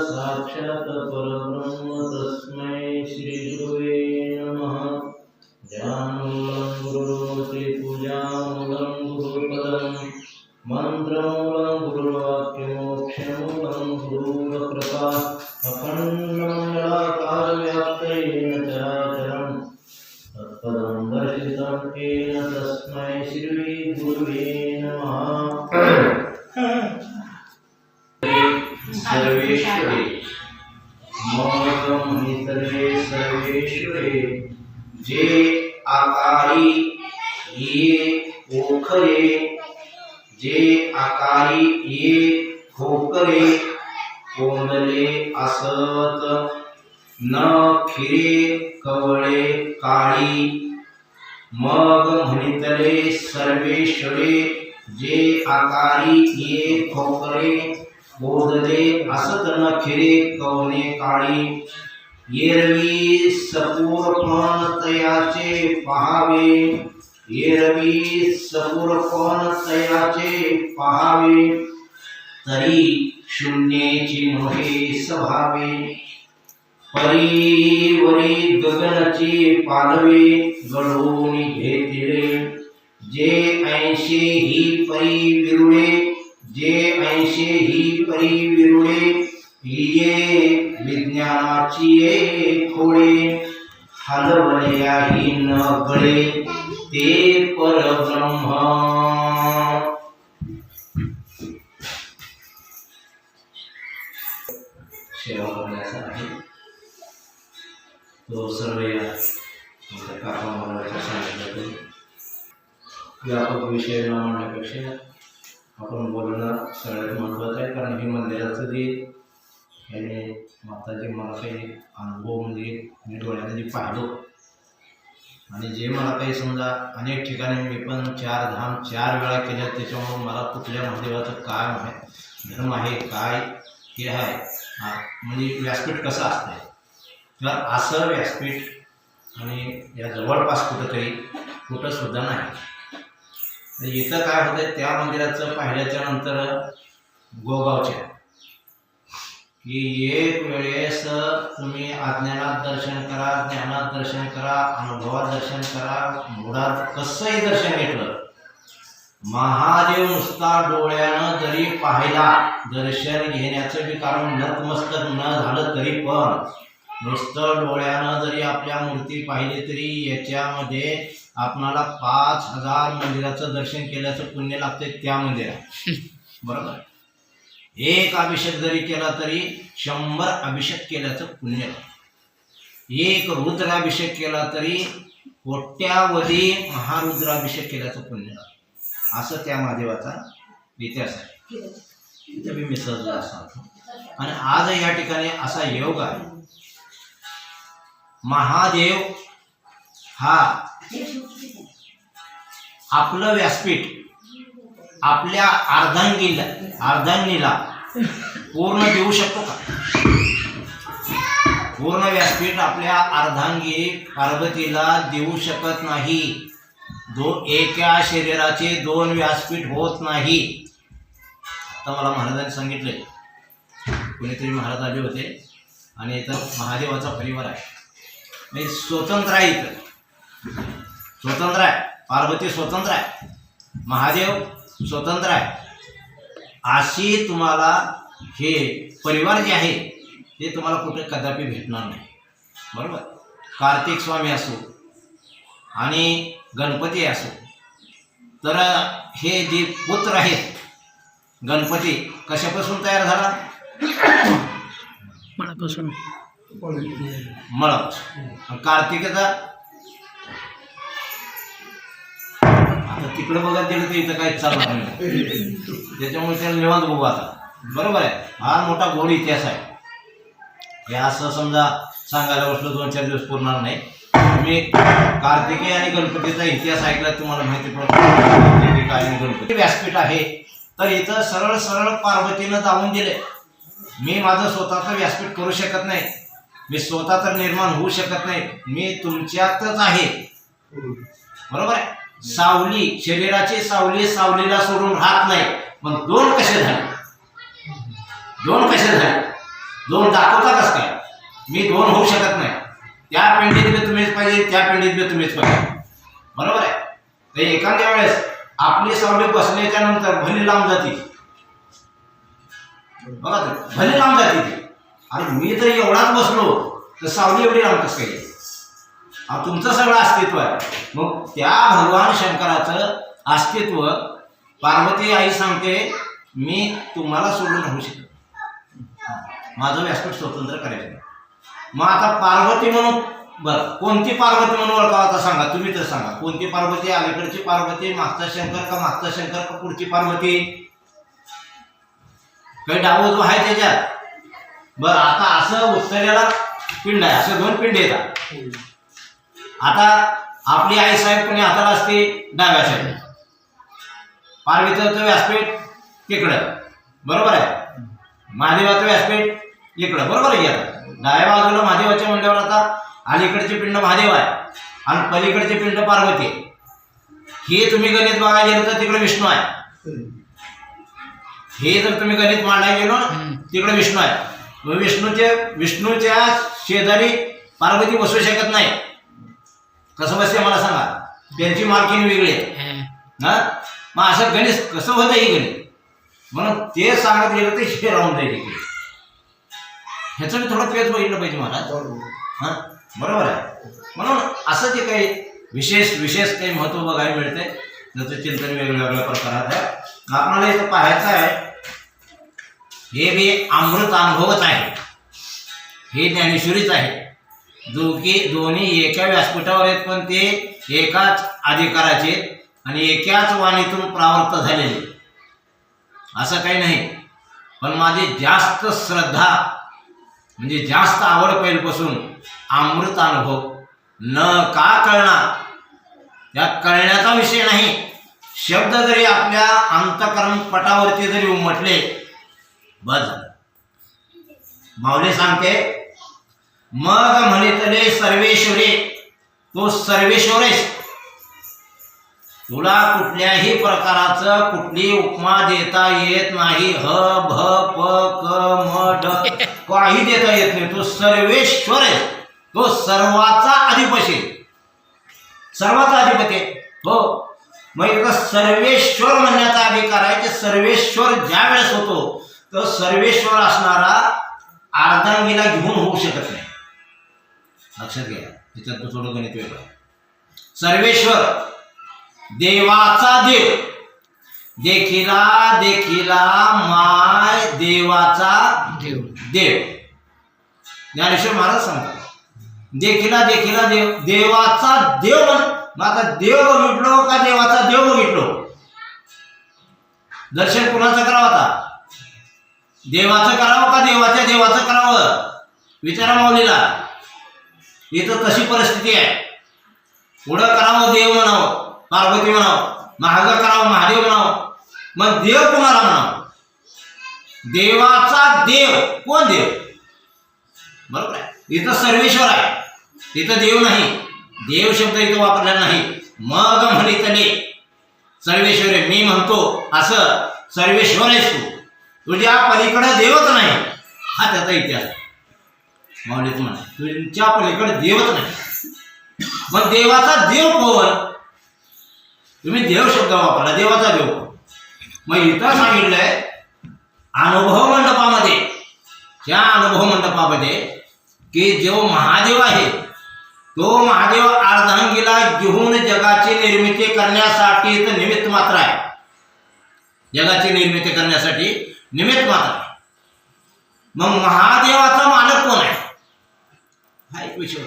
साक्षात् परब्रह्म तस्मै श्री गुरुवे नमः। ज्ञानमूलं गुरुर्मूर्ति पूजामूलं गुरुपदं मंत्रमूलं गुरुवाक्यमोक्षमूलं गुरुकृपा अखण्डं निराकारव्याप्तेन चराचरं तत्पदं दर्शितं येन तस्मै श्री गुरुवे नमः। सर्वेश्वरे मोहकमहितले सर्वेश्वरे जे आकारी ये ओखरे जे आकारी ये खोकरे कोंडले असत न खिरे कवळे काळी मग म्हणितले सर्वेश्वरे जे आकारी ये खोकरे बोधले असत न खिरे कवणे काळी येरवी सपूरपण तयाचे पहावे येरवी सपूरपण तयाचे पहावे तरी शून्येची मोहे स्वभावे परीवरी गगनची पालवे गळून घेतिले जे ऐंशे ही परी विरुळे जे ऐंशे ही परी विरुळे ये विज्ञानाची ये खोळे हलवल्या ही न गळे ते परब्रह्म। सेवा करण्याचा आहे तो सर्व या कामाच्या सांगितलं व्यापक विषय न म्हणण्यापेक्षा आपण बोलणं सगळ्यात महत्त्वाचं आहे। कारण हे मंदिराचं जे याने माताजी मला काही अनुभव म्हणजे मी डोळ्याने जे पाहिलो आणि जे मला काही समजा अनेक ठिकाणी मी पण 4 धाम 4 वेळा केल्या त्याच्यामुळे मला कुठल्या महादेवाचं काय आहे धर्म आहे काय हे आहे म्हणजे व्यासपीठ कसं असतं तर असं व्यासपीठ आणि या जवळपास कुठंसुद्धा नाही। इथं काय होतं त्या मंदिराचं पाहिल्याच्या नंतर गोगावच्या की एक वेळेस तुम्ही अज्ञानात दर्शन करा ज्ञानात दर्शन करा अनुभवात दर्शन करा मुळात कसंही दर्शन घेतलं महादेव नुसता डोळ्यानं जरी पाहिला दर्शन घेण्याचं बी कारण नतमस्तक न झालं तरी पण नुसतं डोळ्यानं जरी आपल्या मूर्ती पाहिली तरी याच्यामध्ये आपणाला 5000 मंदिराचं दर्शन केल्याचं पुण्य लागते त्या मंदिरात बरोबर। एक अभिषेक जरी केला तरी 100 अभिषेक केल्याचं पुण्य लागते। एक रुद्राभिषेक केला तरी कोट्यावधी महारुद्राभिषेक केल्याचं पुण्य लागते असं त्या महादेवाचा इतिहास आहे। इथे मी मिसळला असतो आणि आज या ठिकाणी असा योग आहे महादेव हा आपलं व्यासपीठ आपल्या अर्धांगीला पूर्ण देऊ शकतो का? पूर्ण व्यासपीठ आपल्या अर्धांगी पार्वतीला देऊ शकत नाही। एका शरीराचे 2 व्यासपीठ होत नाही। आता मला महाराजांनी सांगितले कोणीतरी महाराज आले होते आणि इथं महादेवाचा परिवार आहे म्हणजे स्वतंत्र आहे इथं स्वतंत्र आहे पार्वती स्वतंत्र आहे महादेव स्वतंत्र आहे अशी तुम्हाला हे परिवार जे आहे ते तुम्हाला कुठे कदापि भेटणार नाही बरोबर। कार्तिक स्वामी असो आणि गणपती असो तर हे जे पुत्र आहेत गणपती कशापासून तयार झाला मळापासून कार्तिकेचा आता तिकडे बघा गेलं तर इथं काही चालणार नाही त्याच्यामुळे त्याला निवांत बघू आता बरोबर आहे। फार मोठा गोड इतिहास आहे हे असं समजा सांगायला बसलो 2-4 दिवस पुरणार नाही. तुम्ही कार्तिकेय आणि गणपतीचा इतिहास ऐकला तुम्हाला माहिती पडतो. आणि गणपती व्यासपीठ आहे तर इथं सरळ सरळ पार्वतीनं जाऊन दिले. मी माझं स्वतःचं व्यासपीठ करू शकत नाही, मी स्वतः तर निर्माण होऊ शकत नाही, मी तुमच्यातच आहे. बरोबर आहे. सावली, शरीराची सावली सावलीला सोडून राहत नाही. मग दोन कसे झाले? दोन दाखवता कसं काय? मी दोन होऊ शकत नाही. त्या पिंडीत बी तुम्हीच पाहिजे, त्या पिंडीत बी तुम्हीच पाहिजे. बरोबर आहे. तर एखाद्या वेळेस आपली सावली बसल्याच्या नंतर भली लांब जाते. बघा तर भली लांब जाते ती. आणि मी जर एवढाच बसलो तर सावली एवढी लांब कसं काय? तुमचं सगळं अस्तित्व आहे. मग त्या भगवान शंकराचं अस्तित्व पार्वती आई सांगते मी तुम्हाला सोडून राहू शकत, माझं व्यासपीठ स्वतंत्र करायचं नाही. मग आता पार्वती म्हणून बरं कोणती पार्वती म्हणून ओळखावं आता सांगा, तुम्ही तर सांगा. कोणती पार्वती? अलीकडची पार्वती, मागचा शंकर का पुढची पार्वती? काही डाव जो आहे त्याच्यात. बरं आता असं उत्तरेला पिंड आहे, असं 2 पिंड येतात. आता आपली आई साहेब कोणी हाताला असते डाव्या साईड, पार्वतीचं व्यासपीठ तिकडं. बरोबर आहे. महादेवाचं व्यासपीठ इकडं. बरोबर आहे. आता डाव्या बाजूला महादेवाच्या मंडळावर आता अलीकडचे पिंड महादेव आहे आणि पलीकडचे पिंड पार्वती. हे तुम्ही गणित बघायला गेलं तर तिकडे विष्णू आहे. हे जर तुम्ही गणित मांडायला गेलो ना तिकडे विष्णू आहे. विष्णूच्या शेजारी पार्वती बसू शकत नाही. कसं बसते मला सांगा? त्यांची मालकीण वेगळी आहे ना. मग असं गणित कसं होतं हे गणित? म्हणून ते सांगत गेलं तर हे राहून जाईल इकडे. ह्याचं मी थोडं पेच बघितलं पाहिजे महाराज. हां बरोबर आहे. म्हणून असं जे काही विशेष काही महत्त्व बघायला मिळते, त्याचं चिंतन वेगवेगळ्या प्रकारात आहे. आपल्याला इथं पाहायचं आहे हे बी अमृत अनुभवच आहे, हे ज्ञानेश्वरीच आहे. दोन्ही एका व्यासपीठावर आहेत पण ते एकाच अधिकाराचे आणि एकाच वाणीतून प्रावर्त झालेले. असं काही नाही. पण माझी जास्त श्रद्धा म्हणजे जास्त आवड पहिल्यापासून अमृत अनुभव. न का कळणार त्या कळण्याचा विषय नाही. शब्द जरी आपल्या अंतःकरण पटावरती जरी उमटले बस झालं. माऊली सांगते मग म्हणितले सर्वेश्वरे, तो सर्वेश्वरेश. तुला कुठल्याही प्रकाराचं कुठली उपमा देता येत नाही. ह भ प क म ड काही देता येत नाही. तो सर्वेश्वर आहे. तो सर्वाचा अधिपती, सर्वाचा अधिपती. हो मग एकदा सर्वेश्वर म्हणण्याचा अधिकार आहे. ते सर्वेश्वर ज्या वेळेस होतो तो सर्वेश्वर असणारा अर्धांगीला घेऊन होऊ शकत नाही. लक्षात घ्या. त्याच्यात थोडं गणित वेगळं आहे. सर्वेश्वर देवाचा देव, देखिला माय देवाचा देव. ज्ञानेश्वर महाराज सांगतात देखिला देव, देवाचा देव. मग आता देव बघितलो का देवाचा देव बघितलो? दर्शन कुणाचं करावं? आता देवाचं करावं का देवाचं करावं? विचारा माऊलीला. इथं तशी परिस्थिती आहे. पुढं करावं देव म्हणावं, पार्वती म्हणावं, महाग करावं महादेव म्हणावं. मग देव कुणाला म्हणावं? देवाचा देव. कोण देव? बरोबर आहे. इथं सर्वेश्वर आहे, इथं देव नाही. देव शब्द इथं वापरलेला नाही. मग म्हणितले सर्वेश्वर, मी म्हणतो असं सर्वेश्वर आहेस तू, तुझ्या पलीकडे देवच नाही. हा त्याचा इतिहास. माऊलीच म्हणा तुमच्या पलीकडे देवच नाही. मग देवाचा देव कोण? तुम्ही देव शब्द वापरला, देवाचा देव कोण? मग इथं सांगितलंय अनुभव मंडपामध्ये, त्या अनुभव मंडपामध्ये की जो महादेव आहे तो महादेव अर्धांगीला घेऊन जगाची निर्मिती करण्यासाठी तर निमित्त मात्र आहे. जगाची निर्मिती करण्यासाठी निमित्त मात्र आहे. मग महादेवाचा मालक कोण आहे? हा एक विषय.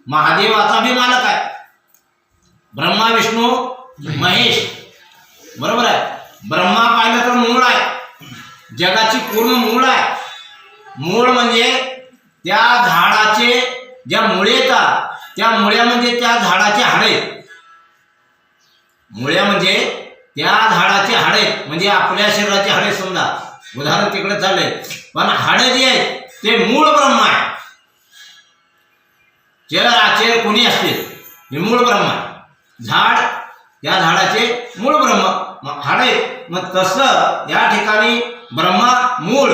महादेवाचा भी मालक आहे. ब्रह्मा विष्णू महेश. बरोबर आहे. ब्रह्मा पाहिलं तर मूळ आहे, जगाची पूर्ण मूळ आहे. मूळ म्हणजे त्या झाडाचे ज्या मुळे येतात त्या मुळ्या म्हणजे त्या झाडाचे हाडे, मुळ्या म्हणजे त्या झाडाचे हाडे, म्हणजे आपल्या शरीराचे हाडे समजा, उदाहरण तिकडे चाललंय, पण हाडे जे आहेत ते मूळ ब्रह्म आहे. चर आचर कोणी असतील हे मूळ ब्रह्म आहे. झाड त्या झाडाचे मूळ ब्रह्म हाडे. मग तसं या ठिकाणी ब्रह्मा मूळ,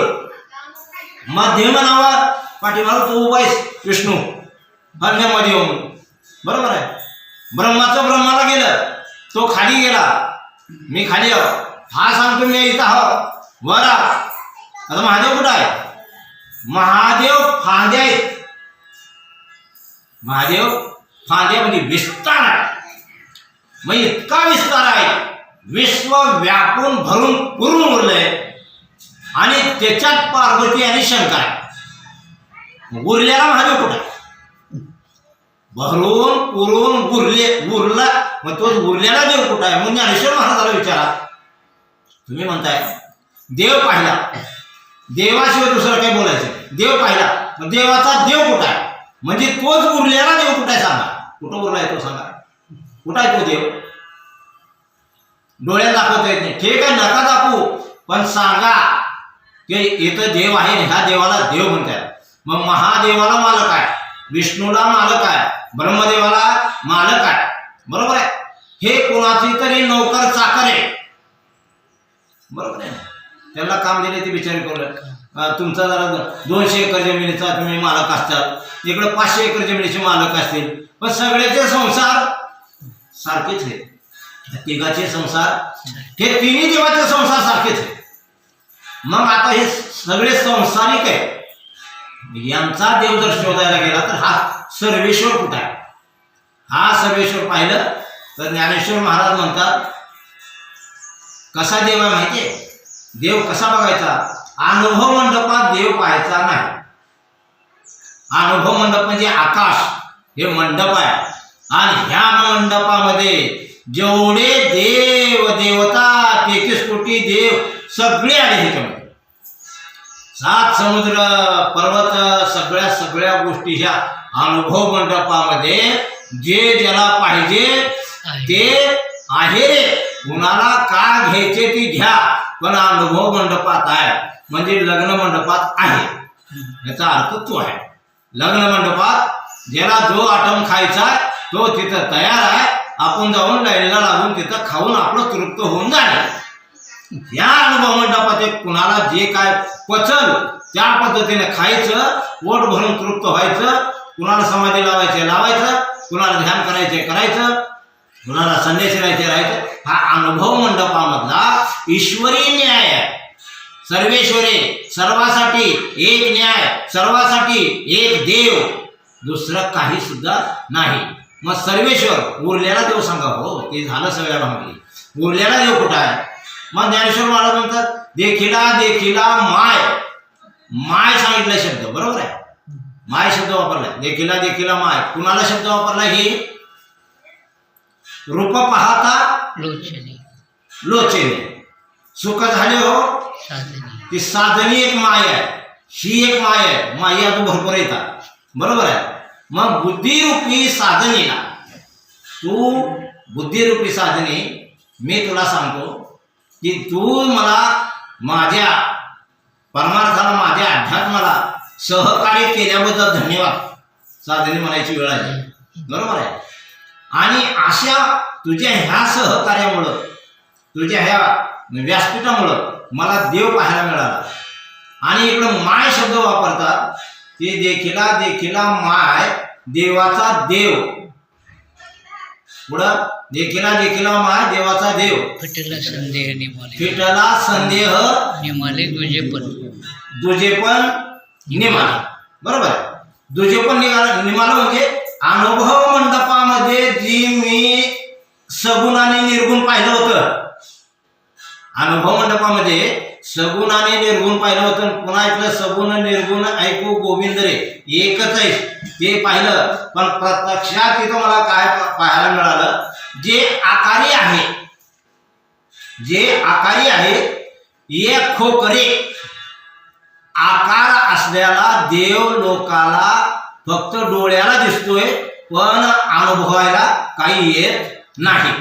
मध्यम नावा पाठीमाग तू उभा आहेस विष्णू अन्यामध्ये येऊन, बरोबर आहे. ब्रह्माचं ब्रह्माला गेलं, तो खाली गेला, मी खाली आहो, हा सांगतो मी इथं आहो वर. आता महादेव कुठं आहे? महादेव फांद्या आहेत. महादेव फांद्या म्हणजे विस्तार आहे. मग इतका विस्तार आहे, विश्व व्यापून भरून पूर्ण उरलंय आणि त्याच्यात पार्वती आणि शंकर आहे. उरलेला महादेव कुठं आहे? भरून पुरून उरला, मग तो उरलेला देव कुठं आहे? म्हणजे ज्ञानेश्वर महाराजाला विचारा. तुम्ही म्हणताय देव पाहिला, देवाशिवाय दुसरं काही बोलायचं, देव पाहिला, मग देवाचा देव कुठं आहे? म्हणजे तोच उरलेला देव कुठं आहे सांगा. कुठं उरलाय तो सांगा, कुठं आहे तो देव? डोळ्यात दाखवता येत नाही, ठीक आहे नका दाखवू, पण सांगा की इथं देव आहे, ह्या देवाला देव म्हणतात. मग महादेवाला मालक आहे, विष्णूला मालक आहे, ब्रह्मदेवाला मालक आहे, बरोबर आहे. हे कोणाची तरी नोकर चाकर आहे, बरोबर आहे. त्याला काम दिले ते बिचारी करू. तुमचा जरा 200 एकर जमिनीचा तुम्ही मालक असतात, इकडे 500 एकर जमिनीचे मालक असतील, पण सगळ्याचे संसार सारखेच आहेत. तिघाचे संसार, हे तिन्ही देवाचे संसार सारखेच आहेत. मग आता हे सगळे संसारिक आहेत. यांचा देव जर शोधायला गेला तर हा सर्वेश्वर कुठं आहे? हा सर्वेश्वर पाहिलं तर ज्ञानेश्वर महाराज म्हणतात कसा देव आहे माहितीये? देव कसा बघायचा? अनुभव मंडपात देव पाहायचा नाही. अनुभव मंडप म्हणजे आकाश, हे मंडप आहे, आणि ह्या मंडपामध्ये जेवढे देव देवता 33 कोटी देव सगळे आले. ह्याच्यामध्ये 7 समुद्र पर्वत सगळ्या गोष्टी ह्या अनुभव मंडपामध्ये जे ज्याला पाहिजे ते आहे रे. कुणाला का घ्यायचे ती घ्या, पण अनुभव मंडपात आहे म्हणजे लग्न मंडपात आहे, याचा अर्थ तो आहे. लग्न मंडपात ज्याला जो आटम खायचा तो तिथं तयार आहे. आपण जाऊन लाईनला लागून तिथं खाऊन आपलं तृप्त होऊन जाणार. या अनुभव मंडपात कुणाला जे काय पचल त्या पद्धतीने खायचं, पोट भरून तृप्त व्हायचं. कुणाला समाधी लावायचं, कुणाला ध्यान करायचं, कुणाला संन्यासी राहायचं. हा अनुभव मंडपामधला ईश्वरी न्याय आहे. सर्वेश्वरी, सर्वासाठी एक न्याय, सर्वासाठी एक देव, दुसरं काही सुद्धा नाही. मग सर्वेश्वर उरलेला देव सांगा. हो ते झालं सगळ्या भागातली. उरलेला देव कुठं आहे? मग ज्ञानेश्वर महाराज म्हणतात देखिला माय सांगितलं शब्द, बरोबर आहे. माय शब्द वापरलाय, देखिला माय. कुणाला शब्द वापरला? ही रूप पाहता लोचेने सुख झाले हो, ती साधनी एक माय आहे, ही एक माय आहे. माई अजून भरपूर येतात, बरोबर आहे. मग बुद्धिरूपी साधनेला, तू बुद्धिरूपी साधने, मी तुला सांगतो की तू मला माझ्या परमार्थाला, माझ्या अध्यात्माला सहकार्य केल्याबद्दल धन्यवाद. साधने म्हणायची वेळ आहे, बरोबर आहे. आणि अशा तुझ्या ह्या सहकार्यामुळं, तुझ्या ह्या व्यासपीठामुळं मला देव पाहायला मिळाला. आणि इकडं माय शब्द वापरतात, ते देखिला माय, देवाचा देव. पुढं देखिला माय, देवाचा देव. फिटला संदेह निमाले दुजे पण निमाला, बरोबर आहे. दुजे पण निमाला म्हणजे अनुभव मंडपामध्ये जी मी सगुण आणि निर्गुण पाहिलं होतं, अनुभव मंडपामध्ये सगुण आणि निर्गुण पाहिलं होतं. पुन्हा ऐकलं सगुण निर्गुण ऐकू गोविंद रे, एकच आहे ते पाहिलं. पण प्रत्यक्षात तिथं मला काय पाहायला मिळालं? जे आकारी आहे एक खोकरे आकार असलेला देव लोकाला फक्त डोळ्याला दिसतोय पण अनुभवायला काही येत नाही.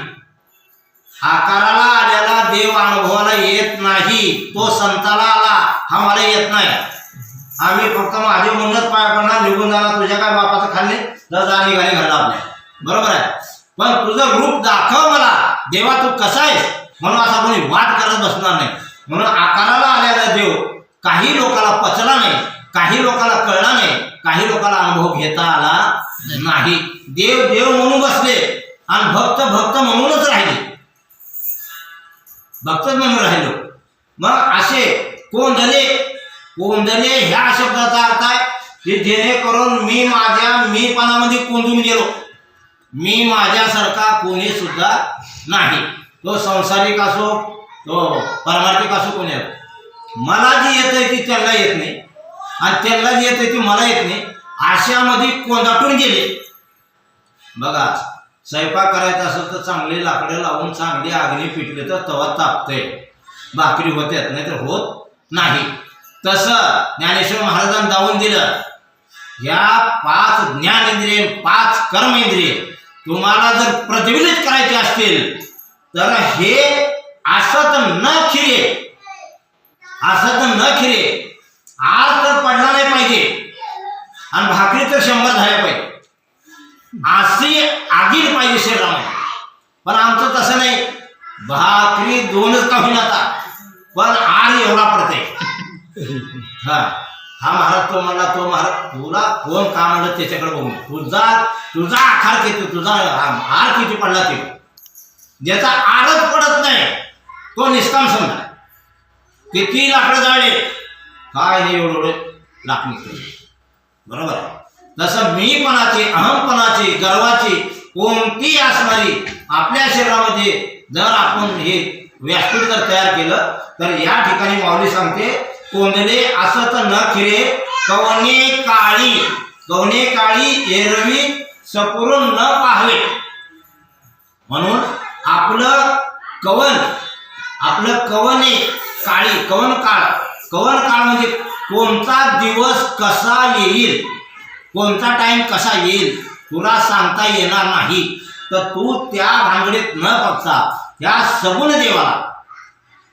आकाराला आलेला देव अनुभवाला येत नाही. तो संताला आला, हा मला येत नाही. आम्ही फक्त माझे म्हणूनच पाया पडणार, निघून जाणार, तुझ्या काय बापाचं खाल्ले तर जा निघाले घरला आपल्या, बरोबर आहे. पण तुझं रूप दाखव मला, देवा तू कसा आहेस, म्हणून असा कोणी वाद करत बसणार नाही. म्हणून आकाराला आलेला देव काही लोकांना पचला नाही, काही लोकांना कळला नाही, काही लोकांना अनुभव घेता आला नाही. देव देव म्हणून बसले आणि भक्त भक्त म्हणूनच राहिले, भक्तच म्हणून राहिलो. मग असे कोंदले ह्या शब्दाचा अर्थ आहे की जेणेकरून मी माझ्या मीपणामध्ये कोंदून गेलो. मी माझ्यासारखा कोणी सुद्धा नाही, तो संसारिक असो तो पारमार्थिक असो कोणी असो. मला जी येतंय ती त्यांना येत नाही आणि त्यांना जी येतंय ती मला येत नाही, अशामध्ये कोंदाटून गेले. बघा, स्वयंपाक करायचा असेल तर चांगले लाकडं लावून चांगली आगनी पिटले तर तवा तापते, भाकरी होत्यात, नाही तर होत नाही. तसं ज्ञानेश्वर महाराजांनी दावून दिलं, या 5 ज्ञानेंद्रिय 5 कर्मेंद्रिय तुम्हाला जर प्रज्वलित करायचे असतील तर हे असत न खिरे आर तर पडला नाही पाहिजे आणि भाकरी तर 100 झाल्या पाहिजे, अशी आगील पाहिजे शरीरामध्ये. पण आमचं तसं नाही, भाकरी 2च का होईना पण आर एवढा पडते. हा महाराज तो म्हणला, तो महाराज तुला कोण का म्हणलं त्याच्याकडे बघून तुझा आकार किती, तुझा आर किती पडला ते, ज्याचा आरच पडत नाही तो निष्काम समजा. किती लाकडं जाळे काय नाही एवढं लाकडी निघते, बरोबर आहे. तसं मीपणाची, अहमपणाची, गर्वाची कोणती असणारी आपल्या शरीरामध्ये जर आपण हे व्यासपीठ जर तयार केलं तर या ठिकाणी माऊली सांगते, कोंदले असत न खिरे कवने काळी एरवी सपुरून न पाहावे. म्हणून आपलं कवन काळ म्हणजे कोणता दिवस कसा येईल, कोणता टाइम कसा येईल तुला सांगता येणार नाही. तर तू त्या भानगडीत न बघता त्या सगुण देवाला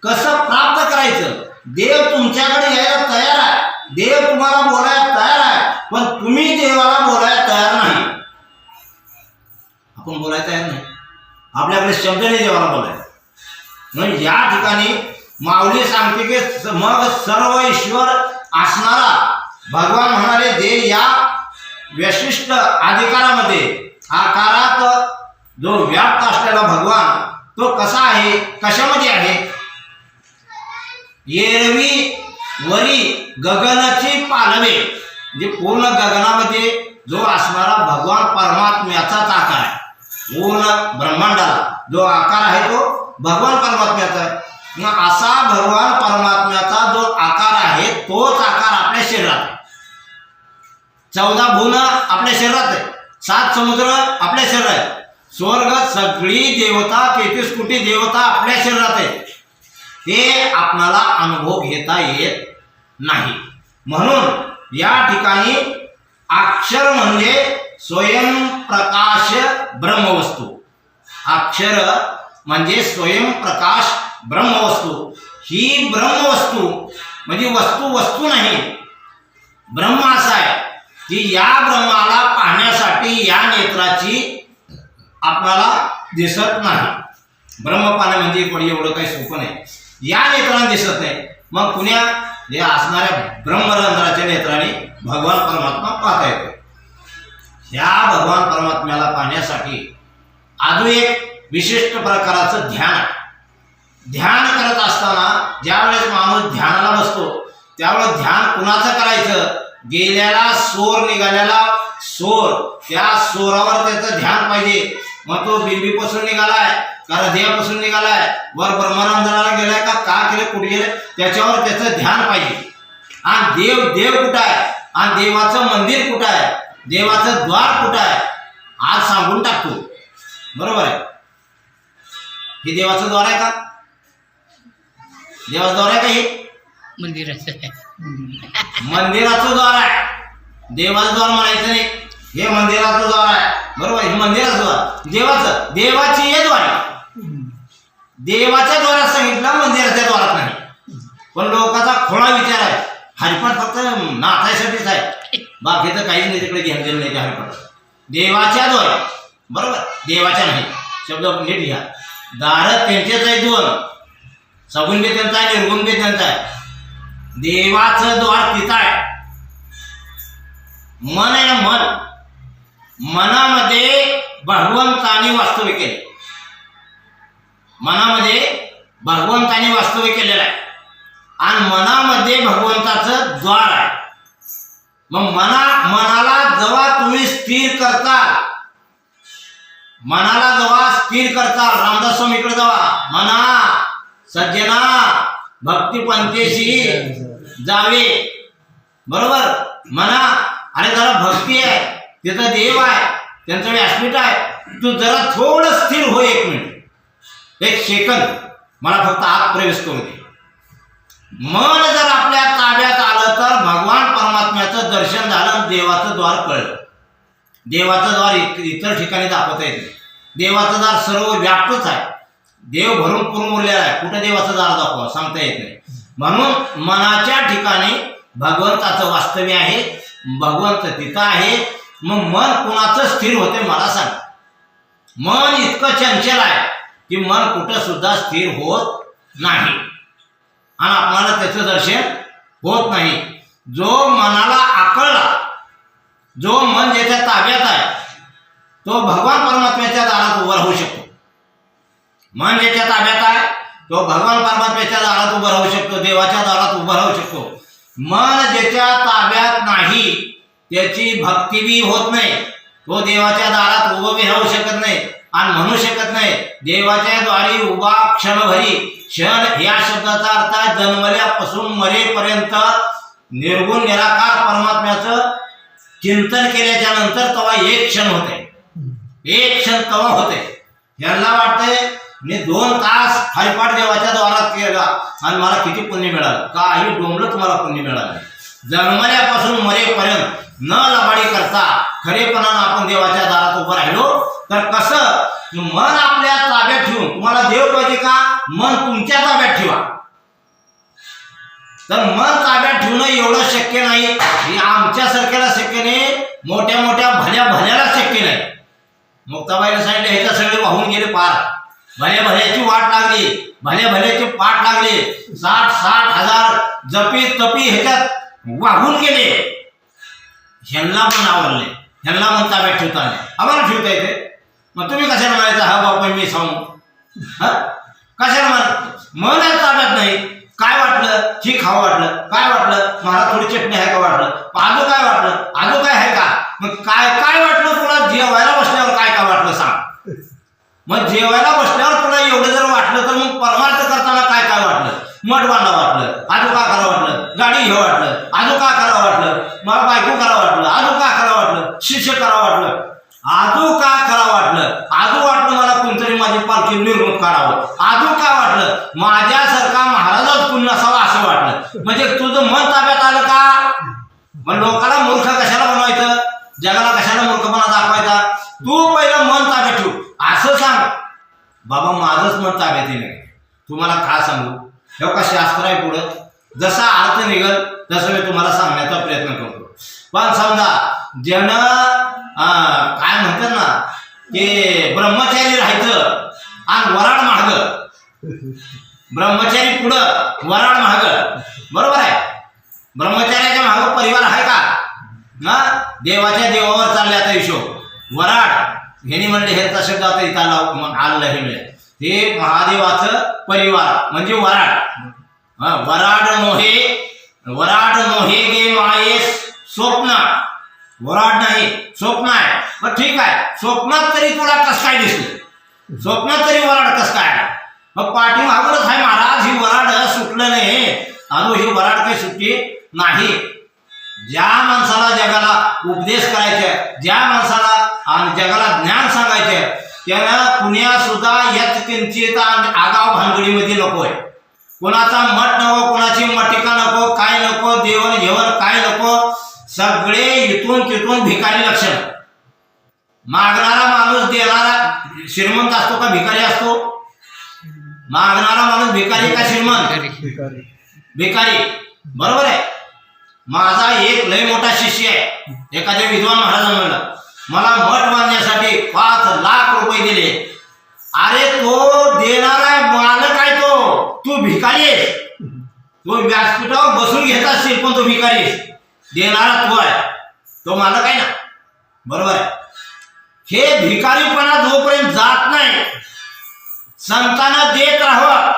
कसं प्राप्त करायचं. देव तुमच्याकडे यायला तयार आहे, देव तुम्हाला बोलायला तयार आहे, पण तुम्ही देवाला बोलायला तयार नाही. आपण बोलायला तयार नाही, आपल्याकडे शब्द नाही देवाला बोलायला. म्हणजे या ठिकाणी माऊली सांगते की मग सर्व ईश्वर असणारा भगवान म्हणाले, जे या विशिष्ट अधिकारामध्ये आकारात जो व्याप्त असलेला भगवान तो कसा आहे, कशामध्ये आहे. एरवी वरी गगनाची पालवे, म्हणजे पूर्ण गगनामध्ये जो असणारा भगवान परमात्म्याचाच आकार आहे. पूर्ण ब्रह्मांडाला जो आकार आहे तो भगवान परमात्म्याचा आहे. मग असा भगवान परमात्म्याचा जो आकार आहे तोच आकार आपल्या शरीरात आहे. 14 भुवन आपल्या शरीरात आहे, 7 समुद्र आपल्या शरीरात आहे, स्वर्ग सगळी देवता 33 कोटी देवता आपल्या शरीरात आहे. ते आपणाला अनुभव घेता येत नाही. म्हणून या ठिकाणी अक्षर म्हणजे स्वयंप्रकाश ब्रह्मवस्तू. अक्षर म्हणजे स्वयंप्रकाश ब्रह्मवस्तू. ही ब्रह्मवस्तू म्हणजे वस्तू नाही, ब्रह्म असा आहे की या ब्रह्माला पाहण्यासाठी या नेत्राची आपल्याला दिसत नाही. ब्रह्म पाहणं म्हणजे एवढं काही सोपं नाही, या नेत्राने दिसत नाही. मग कुण्या हे असणाऱ्या ब्रह्मरंध्राच्या नेत्राने भगवान परमात्मा पाहता येतो. ह्या भगवान परमात्म्याला पाहण्यासाठी अजून एक विशिष्ट प्रकारचं ध्यान आहे. ध्यान करत असताना ज्यावेळेस माणूस ध्यानाला बसतो त्यावेळेस ध्यान कुणाचं करायचं, गेलेला सोर निघालेला सोर, त्या सोरावर त्याचं ध्यान पाहिजे. मग तो बिंबीपासून निघालाय का हृदयापासून निघालाय, वर ब्रह्मरंध्राला गेलाय का केले कुठे गेले, त्याच्यावर त्याचं ध्यान पाहिजे. आणि देव कुठं आहे आणि देवाचं मंदिर कुठं आहे, देवाचं द्वार कुठं आहे आज सांगून टाकतो. बरोबर आहे, हे देवाचं द्वार आहे का, देवाचं द्वार आहे का, हे मंदिराचं द्वार आहे. देवाचं द्वार म्हणायचं नाही, हे मंदिराचं द्वार आहे, बरोबर, हे मंदिराचं द्वार, देवाची हे द्वार आहे. देवाच्या द्वारात सांगितलं, मंदिराच्या द्वारात नाही. पण लोकांचा खोळा विचार आहे, हरिपाठ फक्त नाचायसाठीच आहे, बाकीचं काहीच नाही, तिकडे घेणं देणं नाही. हरिपाठ देवाच्या द्वारे, बरोबर, देवाच्या नाही, शब्द नीट घ्या. दार त्यांचेच आहे दोन, सगुण बी त्यांचा आहे, निर्गुण बी त्यांचा आहे. देवाचं द्वार तिथं आहे. मन आहे ना, मन, मनामध्ये भगवंताने वास्तव्य केले, मनामध्ये भगवंताने वास्तव्य केलेलं आहे आणि मनामध्ये भगवंताचं द्वार आहे. मग मनाला जेव्हा तुम्ही स्थिर करता, मनाला जेव्हा स्थिर करता, रामदास स्वामीकडे जेव्हा मना सज्जना भक्तिपंथेशी जावे, बरोबर, म्हणा अरे जरा भक्ती आहे, तिथं देव आहे, त्यांचं व्यासपीठ आहे, तू जरा थोडं स्थिर हो, 1 मिनिट, 1 सेकंद, मला फक्त आत प्रवेश करू दे. मन जर आपल्या ताब्यात आलं तर भगवान परमात्म्याचं दर्शन झालं, देवाचं द्वार कळलं. देवाचं द्वार इतर ठिकाणी दाखवता येत नाही. देवाचं द्वार सर्व व्याप्तच आहे, देव भरून पूर्ण उरलेला आहे, कुठं देवाचं द्वार दाखवा सांगता येत नाही. म्हणून मनाच्या ठिकाणी भगवंताचं वास्तव्य आहे, भगवंत तिथं आहे. मग मन कुणाचं स्थिर होते मला सांग. मन इतकं चंचल आहे की मन कुठं सुद्धा स्थिर होत नाही आणि आपल्याला त्याचं दर्शन होत नाही. जो मनाला आकळला, जो मन ज्याच्या ताब्यात आहे, तो भगवान परमात्म्याच्या दारात उभा राहू शकतो. मन ज्याच्या ताब्यात आहे तो भगवान परमात्म्याच्या दारात उभा राहू शकतो, देवाच्या दारात उभा राहू शकतो. मन ज्याच्या ताब्यात नाही त्याची भक्ती बी होत नाही, तो देवाच्या दारात उभं बी राहू शकत नाही आणि म्हणू शकत नाही देवाच्या द्वारी उभा क्षणभरी. क्षण या शब्दाचा अर्थ आहे जन्मल्यापासून मरेपर्यंत निर्गुण निराकार परमात्म्याचं चिंतन केल्याच्या नंतर तेव्हा 1 क्षण होते, 1 क्षण तेव्हा होते. यांना वाटतंय मी 2 तास हरिपाठ देवाच्या द्वारात केला आणि मला किती पुण्य मिळालं, काही डोंबलं तुम्हाला पुण्य मिळालं. जन्मल्यापासून मरेपर्यंत न लबाडी करता खरेपणानं आपण देवाच्या दारात उभं राहिलो तर कसं, मन आपल्या ताब्यात ठेवून, तुम्हाला देव पाहिजे का, मन तुमच्या ताब्यात ठेवा. तर मन ताब्यात ठेवणं एवढं शक्य नाही, हे आमच्यासारख्याला शक्य नाही, मोठ्या मोठ्या भल्याला शक्य नाही. मुक्ताबाईला सांगितलं ह्याच्या सगळे वाहून गेले पार, भल्याची वाट लागली, भल्याची पाठ लागली, 60 हजार जपी तपी ह्याच्यात वाहून गेले. ह्यांना पण आवडले, ह्यांना पण ताब्यात ठेवता नाही, आम्हाला ठेवता येते. मग तुम्ही कशाला म्हणायचं हा बापा मी सांगू, हा कशाला मन ताब्यात नाही. काय वाटलं, ही खावं वाटलं, काय वाटलं, मला थोडी चटणी आहे का वाटलं, आजू काय वाटलं, आजू काय आहे का, मग काय वाटलं तुला जेवायला बसल्यावर काय वाटलं सांग. मग जेवायला बसल्यावर तुला एवढं जर वाटलं तर मग परमार्थ करताना काय वाटलं, मठ बांधा वाटलं, आजू का करावं वाटलं, गाडी घ्यावं वाटलं, आजू का करावं वाटलं, मला बायको करावं वाटलं, आजू का करावं वाटलं, शिष्य करावं वाटलं, आजू का करावं वाटलं, आजू वाटलं मला कोणतरी माझी पालखी निर्मूत करावं, आजू काय वाटलं माझ्यासारखा महाराजाच पुन्हा असावा असं वाटलं. म्हणजे तुझं मन ताब्यात आलं का. मग लोकांना मूर्ख कशाला बनवायचं, जगाला कशाला मूर्खपणा दाखवायचा. तू पहिलं मन ताब्यात ठेव, असं सांग बाबा माझंच मन ताब्यात नाही. तुम्हाला काय सांगू, हे शास्त्र आहे, पुढं जसा अर्थ निघल तसं मी तुम्हाला सांगण्याचा प्रयत्न करतो. पण समजा जन काय म्हणतात ना की ब्रह्मचारी राहायचं आणि वराड महाग, ब्रह्मचारी पुढं वराड महाग, बरोबर आहे. ब्रह्मचार्याच्या महाग परिवार आहे का ना, देवाच्या देवावर चालले आता हिशोब. वराड हेनी म्हणले ह्याचा शब्द आता इथं आलेला हे मिळेल, हे महादेवाचं परिवार म्हणजे वराड. वराड मोहे गे माये स्वप्न, वराड नाही स्वप्न आहे. मग ठीक आहे, स्वप्नात तरी तुला कस काय दिसलं, स्वप्नात तरी वराड कस काय. मग पाठीमागूनच आहे महाराज, ही वराड सुटलं नाही अजून, ही वराड काही सुटली नाही. ज्या माणसाला जगाला उपदेश करायचे, ज्या माणसाला आणि जगाला ज्ञान सांगायचे, त्यानं कुण्या सुद्धा यत किंचित आगाव भानगडीमध्ये नकोय. कोणाचा मठ नको, कोणाची मटिका नको, काय नको, देवण घेवण काय नको. सगळे इथून तिथून भिकारी लक्षण. मागणारा माणूस देणारा श्रीमंत असतो का भिकारी असतो? मागणारा माणूस भिकारी का श्रीमंत? भिकारी. बरोबर आहे. माझा एक लय मोठा शिष्य आहे. एखाद्या विद्वान महाराज म्हणलं मला मठ बांधण्यासाठी 5 लाख रुपये दिले. अरे तो देणारा मालक आहे, तू भिकारी आहेस. तो व्यासपीठावर बसून घेत असतील पण तो भिकारी आहेस. देणारा तू आहे, तो मालक आहे ना. बरोबर आहे. हे भिकारीपणा जोपर्यंत जात नाही, संतांना देत राहावं.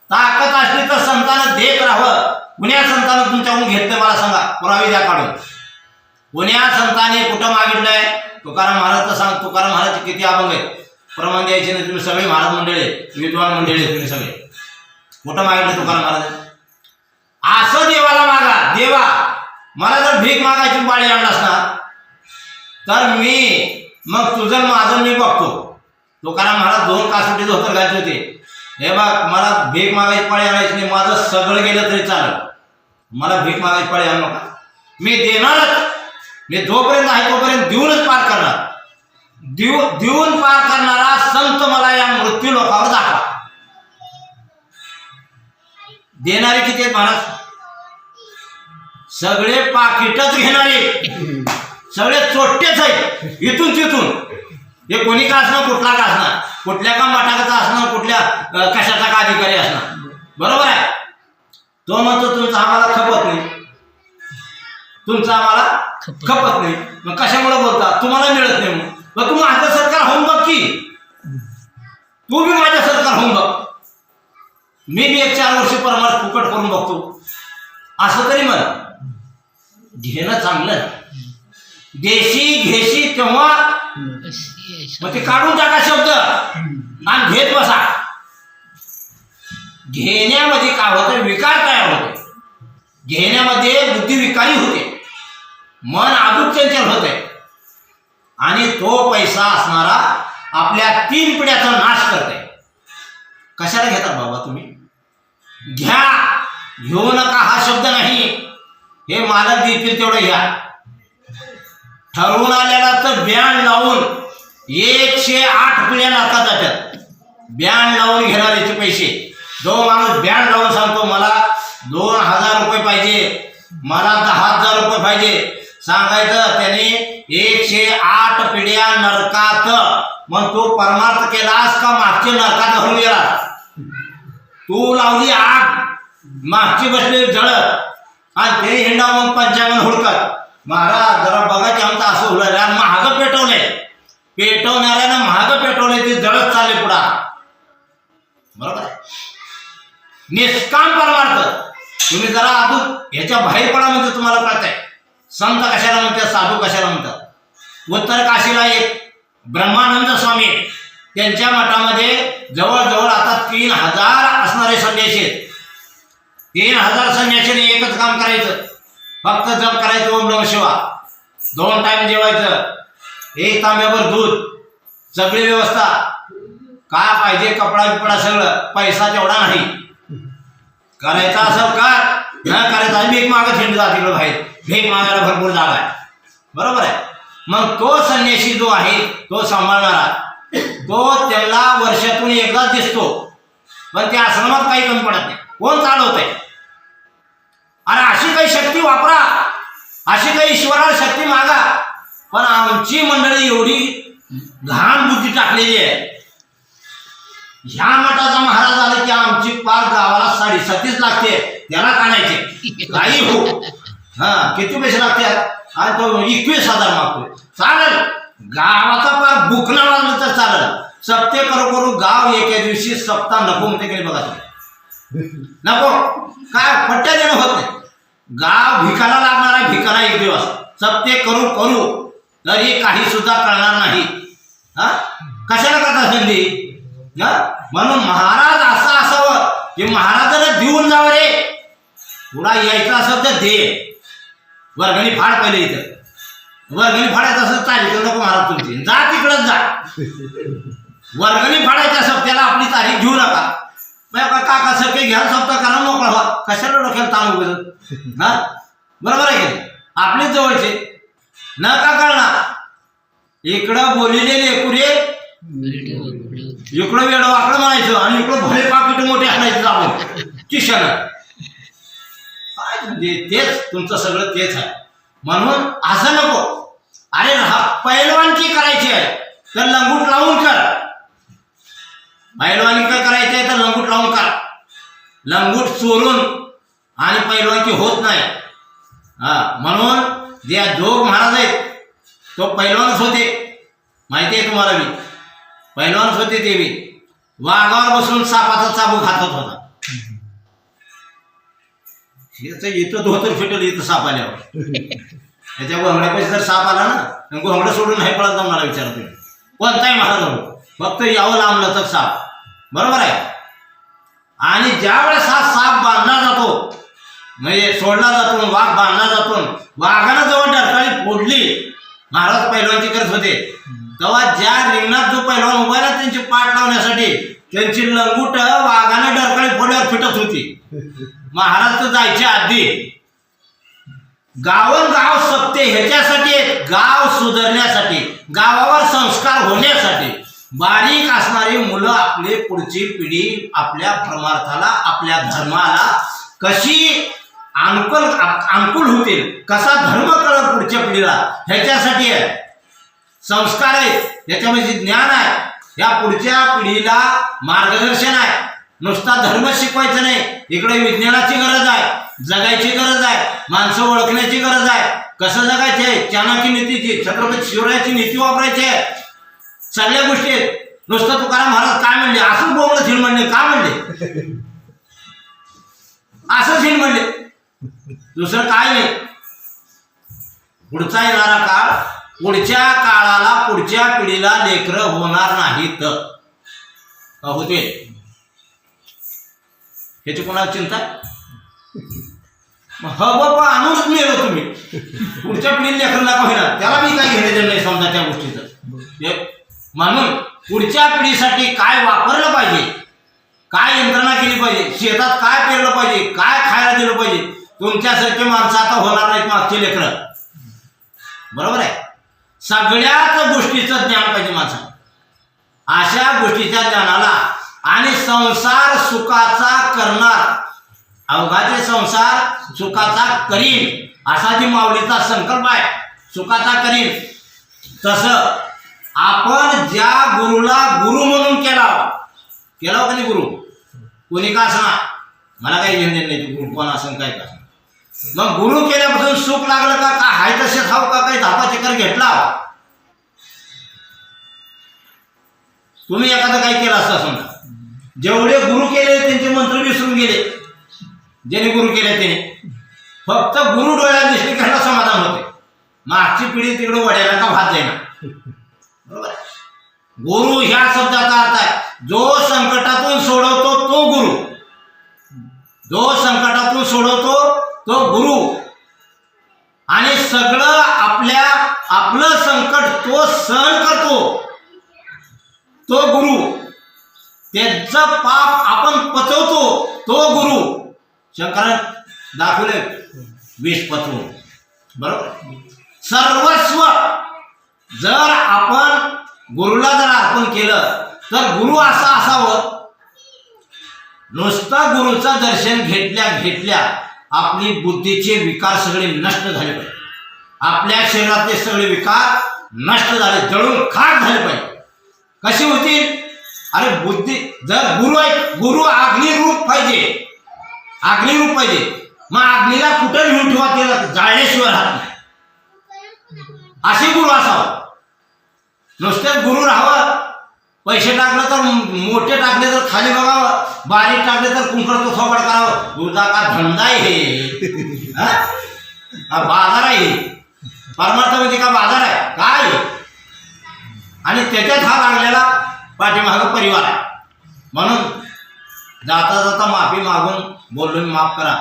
ताकद असली तर संतांना देत राहावं. पुण्या संतांना तुमच्याकडून घेतलं मला सांगा, पुरावे द्या काढून. पुण्या संतांनी कुठं मागितलंय? तुकाराम महाराज तर सांग. तुकाराम महाराज किती अभंग आहेत. प्रमाण द्यायचे नाही. तुम्ही सगळे महाराज मंडळी, विद्वान मंडळी तुम्ही सगळे. कुठं मागितलं तुकाराम महाराज? असं देवाला मागा. देवा मला जर भीक मागायची पाळी आणलास ना तर मग तुझं माझं मी बघतो. तुकाराम महाराज 2 कासोटी धोतर घालते होते. हे बघ मला भीक मागायची पाळी आणायची नाही. माझं सगळं गेलं तरी चालेल. मला भीक मागायची पाळी आणू नका. मी देणारच. मी जोपर्यंत आहे तोपर्यंत देऊनच पार करणार. देऊन पार करणारा संत मला या मृत्यू लोकावर दाखवा. देणारे किती आहेत महाराज? सगळे पाकिटच घेणारे, सगळे चोट्टेच आहेत इथून तिथून. हे कोणी का असणार, कुठला का असणार, कुठल्या का मठाचा असणार, कुठल्या कशाचा का अधिकारी असणार. बरोबर आहे. तो म्हणतो तुमचा आम्हाला खपत नाही, तुमचा आम्हाला खपत नाही. मग कशामुळे बोलता? तुम्हाला मिळत नाही म्हणून. मग तू माझं सरकार होऊन बघ की. तू बी माझ्या सरकार होऊन बघ. मी बी 1-4 वर्ष परमार्थ फुकट करून बघतो. असं तरी म्हण. घेणं चांगलं. देशी घेशी तेव्हा मग ते काढून टाका शब्द आणि घेत बसा. घेण्यामध्ये काय होतं? विकार तयार होते. घेण्यामध्ये बुद्धी विकारी होते, मन आदूक चंचल होते आणि तो पैसा असणारा आपल्या 3 पिढ्याचा नाश करते. कशाला घेतात बाबा तुम्ही? घ्या, घेऊ नका हा शब्द नाही. हे मालक देतील तेवढं घ्या. ठरवून आलेला तर बँड लावून 108 पिढ्या नाका जातात. बँड लावून घेणार याचे पैसे. जो माणूस बँड लावून सांगतो मला 2000 रुपये पाहिजे, मला 10,000 रुपये पाहिजे, सांगायचं त्याने 108 पिढ्या नरकात. मग तू परमार्थ केलास का मागचे नरकात घालून गेला? तू लावली आग, मागची बसली जळत आणि ते हिंडा मग पंचांगण हुडकत. महाराज जरा बघा की आमचं असं होईल. महाग पेटवले, पेटवणाऱ्यानं महाग पेटवले, ते जळत चालले पुढा. बरोबर आहे. निष्काम परमार्थ. तुम्ही जरा अजून ह्याच्या बाहेर पडा म्हणजे तुम्हाला कळतंय संत कशाला म्हणतात, साधू कशाला म्हणतात. उत्तर काशीला एक ब्रह्मानंद स्वामी, त्यांच्या मठामध्ये जवळजवळ आता 3000 असणारे संन्यासी आहेत. 3000 संन्यासीने एकच काम करायचं, फक्त जप करायचं ओम नमः शिवाय. 2 टाइम जेवायचं, 1 तांब्यावर दूध, सगळी व्यवस्था. काय पाहिजे कपडा बिपडा सगळं. पैसा तेवढा नाही. करायचा असं कर, न करायचं भीक मागत हिंडता तिकडं बाहेर. भीक मागायला भरपूर जागा आहे. बरोबर आहे. मग तो संन्यासी जो आहे तो सांभाळणारा, तो त्याला वर्षातून एकदाच दिसतो, पण त्या आश्रमात काही कमी पडत नाही. कोण चालवतंय? आणि अशी काही शक्ती वापरा, अशी काही ईश्वराला शक्ती मागा. पण आमची मंडळी एवढी घाण बुद्धी टाकलेली आहे. ह्या मठाचा महाराज आले की आमची पार गावाला 37 लागते, त्याला काढायचे काही हो. किती पैसे लागतात? आणि तो 21,000 मागतोय. चालेल, गावाचा पार बुकना लागलं तर चालेल. सप्ते करू गाव एका दिवशी सप्ताह नको म्हणते की बघा. नको काय पट्ट्या देणं होत नाही. गाव भिकाला लागणार आहे, भिकाला एक दिवस. सप्ते करू तरी काही सुद्धा कळणार नाही. कशाला करता संधी? म्हणून महाराज असं असावं की महाराजाला देऊन जावं रे. तुला यायचं असेल तर दे. वर्गणी फाड पहिले. इथं वर्गणी फाडायचं असेल तारीख नको महाराज तुमची, जा तिकडच जा. वर्गणी फाडायची असेल त्याला आपली तारीख घेऊ नका. काका सगळे घ्या, सप्ताह करा, मोकळा व्हा. कशाला डोक्याला ताण उभं. बरोबर आहे की आपले जवळचे न का कळणार. इकडं बोलिले लेकुरे इकडं वेळ वाकडं म्हणायचं आणि इकडं भले पाकिट मोठे आणायचं जाऊन किशन. काय म्हणजे तेच तुमचं सगळं तेच आहे. म्हणून असं नको. अरे पैलवानकी करायची आहे तर लंगूट लावून कर. पैलवानी काय करायची आहे तर लंगूट लावून कर. लंगूट चोरून आणि पैलवानकी होत नाही. म्हणून जे जोग महाराज आहेत तो पैलवानच होते. माहिती आहे तुम्हाला. मी पैलवानच होते. ते बी वाघावर बसून सापाचा चाबूक हातात होता. इथं धोतर फिटल इथं साप आल्यावर. त्याच्या घोंगड्यापाशी जर साप आला ना घोंगडं सोडून नाही पडत मला विचारतो. कोणताही महाराज फक्त यावं लांबलं तर साप. बरोबर आहे. आणि ज्या वेळेस हा साप बांधला जातो म्हणजे सोडला जातो वाघ बांधला जातो वाघानं जवळ डरकाळी फोडली. महाराज पैलवानची करत होते तेव्हा ज्या रिंगणात जो पैलवान उभा ना त्यांची पाठ लावण्यासाठी त्यांची लंगूट वाघानं डरकाळी फोडल्यावर फिटत होती. महाराज तर जायच्या आधी गावन गाव सत्य ह्याच्यासाठी गाव सुधारण्यासाठी गावावर संस्कार होण्यासाठी बारीक असणारी मुलं आपली पुढची पिढी आपल्या परमार्थाला आपल्या धर्माला कशी अनुकूल होतील कसा धर्म कळेल पुढच्या पिढीला ह्याच्यासाठी आहे. संस्कार आहेत ह्याच्यामध्ये ज्ञान आहे. या पुढच्या पिढीला मार्गदर्शन आहे. नुसता धर्म शिकवायचं नाही. इकडे विज्ञानाची गरज आहे. जगायची गरज आहे. माणसं ओळखण्याची गरज आहे. कसं जगायचे आहे चाणक्य नीतीची छत्रपती शिवरायाची नीती वापरायची आहे. सगळ्या गोष्टी आहेत. नुसतं तुकाराम महाराज काय म्हणले असंच बोलणं थिल म्हणले का म्हणले असंच हिल म्हणले दुसरं काय नाही. पुढचा येणारा काळ पुढच्या काळाला पुढच्या पिढीला लेकरं होणार नाहीत होते ह्याची कोणाला चिंता. बाबा आणूनच मिळलो तुम्ही पुढच्या पिढीला लेकरं नका होईना त्याला मी काय घेण्याचं नाही समजा त्या गोष्टीचं. म्हणून पुढच्या पिढीसाठी काय वापरलं पाहिजे काय यंत्रणा केली पाहिजे शेतात काय पेरलं पाहिजे काय खायला दिलं पाहिजे. तुमच्यासारखे माणसं आता होणार नाहीत मागचे लेकरं. बरोबर आहे. सगळ्याच गोष्टीचं ज्ञान पाहिजे माणसाला. अशा गोष्टीच्या ज्ञानाला आणि संसार सुखाचा करणार अवघाचे संसार सुखाचा करीन असा जी माऊलीचा संकल्प आहे सुखाचा करीन. तसं आपण ज्या गुरुला गुरु म्हणून केला का नाही गुरु कोणी का असणार मला काही घेणं नाही. गुरु कोण असं काय का मग गुरु केल्यापासून सुख लागलं का का हाय तसे खाऊ का काही धापा चक्कर घेतला. तुम्ही एखादं काही केलं असतं समजा जेवढे गुरु केले त्यांचे मंत्र विसरून गेले. ज्याने गुरु केले त्याने फक्त गुरु डोळ्यात दिसले त्यांना समाधान होते. मागची पिढी तिकडे वड्याला का भात जाईना. बरोबर. गुरु ह्या शब्दाचा अर्थ आहे जो संकटातून सोडवतो तो गुरु. जो संकटातून सोडवतो तो गुरु आणि सगळं आपलं संकट तो सहन करतो तो गुरु. त्यांचं पाप आपण पचवतो तो गुरु. शंकराने दाखवले विष पचवून. बरोबर. सर्वस्व जर आपण गुरुला जर अर्पण केलं तर गुरु असा असावं. नुसतं गुरुचं दर्शन घेतल्या आपली बुद्धीचे विकार सगळे नष्ट झाले पाहिजे. आपल्या शरीरातले सगळे विकार नष्ट झाले जळून खाक झाले पाहिजे. कशी होतील. अरे बुद्धी जर गुरु आहे गुरु अग्निरूप पाहिजे. अग्निरूप पाहिजे. मग अग्नीला कुठं घेऊन ठेवा त्याला जाळल्याशिवाय राहत नाही. असे गुरु असावं. नुसते गुरु राहावं. पैसे टाकले तर मोठे टाकले तर खाली बघावं बारीक टाकले तर कुंकड तो थोपड करावं. तुझा का धंदा आहे हे बाजार आहे परमार्थ म्हणजे का बाजार आहे काय. आणि त्याच्यात हा लागलेला पाठीमागं परिवार आहे. म्हणून जाता जाता माफी मागून बोलून माफ करा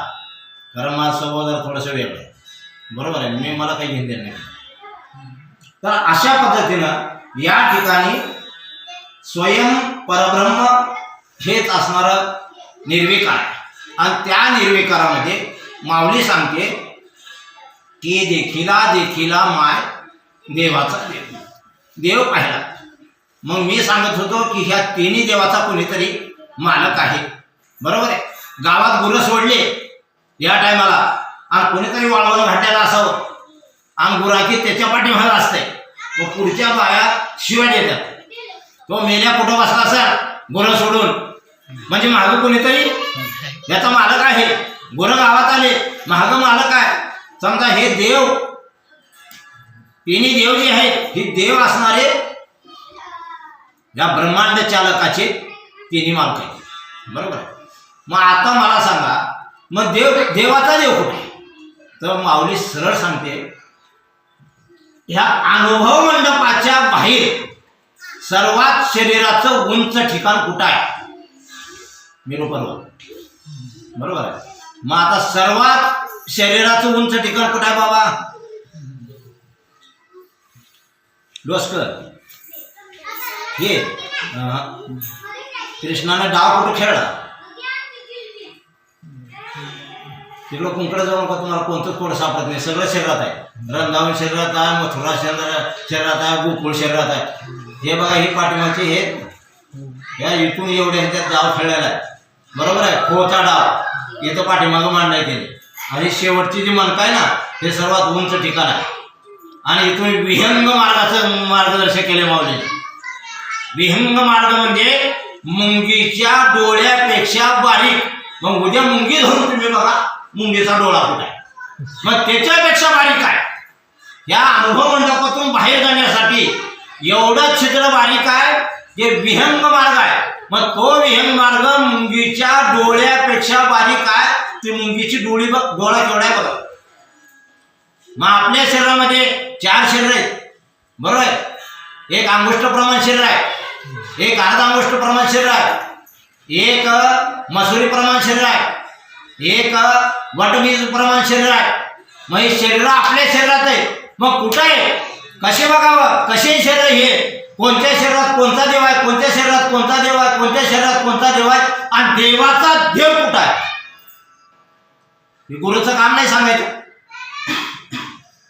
कारण माझा स्वभाव जर थोडंसं वेगळं आहे. बरोबर आहे. मी मला काही घेऊन देणार नाही. तर अशा पद्धतीनं या ठिकाणी स्वयं परब्रह्म हेच असणारं निर्विकार आणि त्या निर्विकारामध्ये माऊली सांगते की देखिला माय देवाचा देव पाहिला. मग मी सांगत होतो की ह्या तिन्ही देवाचा कोणीतरी मालक आहे. बरोबर आहे. गावात गुरं सोडले या टायमाला आणि कोणीतरी वाळवून घातलेला असावं आणि गुराखी त्याच्या पाठीमागे असते. मग पुढच्या बाया शिवाय देतात. तो मेल्या कुठं बसला असेल गुरं सोडून, म्हणजे मागं कोणीतरी याचा मालक आहे. गुरं गावात आले, मागं मालक आहे. समजा हे देव, तिन्ही देव जे आहेत हे देव असणारे या ब्रह्मांड चालकाचे तिन्ही मालक आहेत. बरोबर. मग आता मला सांगा, मग देवाचा देव कुठे आहे? तर माऊली सरळ सांगते, ह्या अनुभव मंडपाच्या बाहेर सर्वात शरीराचं उंच ठिकाण कुठं आहे? मेरू पर्वत. बरोबर आहे. मग आता सर्वात शरीराचं उंच ठिकाण कुठं आहे बाबा? डोसकर. हे कृष्णाने डाव कुठं खेळला? तिकडं कुंकडं जाऊ नका, तुम्हाला कोणतं कोड सापडत नाही. सगळं शरीरात आहे. वृंदावन शरीरात आहे, मथुरा शरीरात आहे, गोकुळ शरीरात आहे. हे बघा, ही पाठीमागचे हे या इथून एवढे ह्याच्यात डाव खेळलेला आहे. बरोबर आहे. खोचा डाव इथं पाठीमागं मांडलाय त्याने. आणि शेवटची जी मनका आहे ना, हे सर्वात उंच ठिकाण आहे. आणि इथून विहंग मार्गाचं मार्गदर्शन केले माऊलीने. विहंग मार्ग म्हणजे मुंगीच्या डोळ्यापेक्षा बारीक. मग उद्या मुंगी धरून तुम्ही बघा मुंगीचा डोळा कुठे आहे, मग त्याच्यापेक्षा बारीक आहे. या अनुभव मंडपातून बाहेर जाण्यासाठी एवढं छिद्र बारीक आहे, जे विहंग मार्ग आहे. मग तो विहंग मार्ग मुंगीच्या डोळ्यापेक्षा बारीक आहे. ती मुंगीची डोळा केवढा आहे बघा. मग आपल्या शरीरामध्ये 4 शरीर आहेत. बरोबर आहे. एक अंगुष्ठ प्रमाण शरीर आहे, एक अर्धा अंगुष्ठ प्रमाण शरीर आहे, एक मसुरी प्रमाण शरीर आहे, एक वटबीज प्रमाण शरीर आहे. मग हे शरीर आपल्या शरीरात आहे. मग कुठं आहे, कसे बघावं, कसे शरीर, हे कोणत्या शरीरात कोणता देव आहे, कोणत्या शरीरात कोणता देव आहे, कोणत्या शरीरात कोणता देव आहे, आणि देवाचा देव कुठं आहे? हे गुरुचं काम नाही सांगायचं.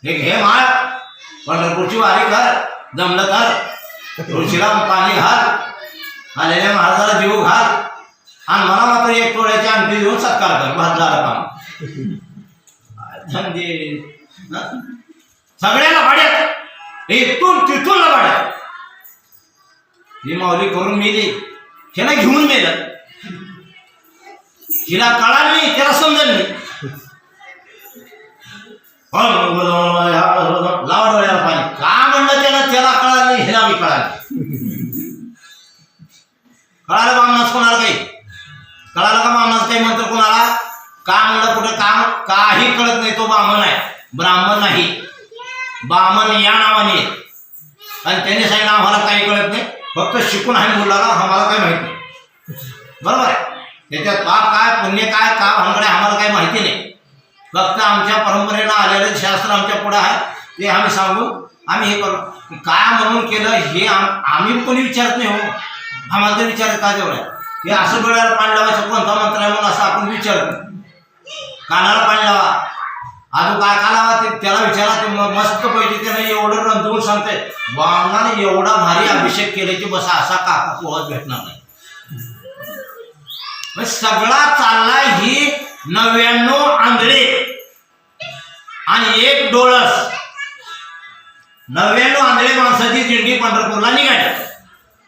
हे घे माळ, पंढरपूरची वारी कर, जमलं तर तुळशीला पाणी घाल, आलेल्या महाराजाला जीव घाल, आणि मला मात्र 1 तोळ्याची अंगठी देऊन सत्कार कर. भाजला काम. सगळ्याला भाड्यात, इथून तिथून भाड्यात. ही माऊली करून मेली, ह्याला घेऊन मेलं. हिला कळाल नाही, त्याला समजल नाही. लावा डोळ्याला पाणी का म्हणलं त्याला कळालं नाही, हिला मी कळालं. कळालं बामणाच कोणाला काही? कळालं का बामणाच काही मंत्र कोणाला? का म्हणलं कुठं काम काही कळत नाही. तो बामण आहे, ब्राह्मण नाही. बामण या नावाने, आणि त्यांनी सांगितलं आम्हाला काही कळत नाही, फक्त शिकून आहे मुलाला, आम्हाला काही माहित नाही. बरोबर आहे. त्याच्यात पाप काय पुण्य काय का भानगडे आम्हाला काही माहिती नाही. फक्त आमच्या परंपरेनं आलेलं शास्त्र आमच्या पुढे आहे, ते आम्ही सांगून आम्ही हे करू. काय म्हणून केलं हे आम्ही कोणी विचारत नाही. हो, आम्हाला तर विचारत काय तेवढं आहे. हे असं डोळ्याला पाणी लावायचं कोणता मंत्र आहे म्हणून असं आपण विचारतो. कानाला पाणी लावा, अजून काय का लावा ते त्याला विचारा. ते मस्त पैकी त्याने एवढं रंजवून सांगते. बामणाने एवढा भारी अभिषेक केले की बसा असा काका पोहत भेटणार नाही. सगळा चाललाय ही 99 आंधळे आणि 1 डोळस. 99 आंधळे माणसाची दिंडी पंढरपूरला निघाली.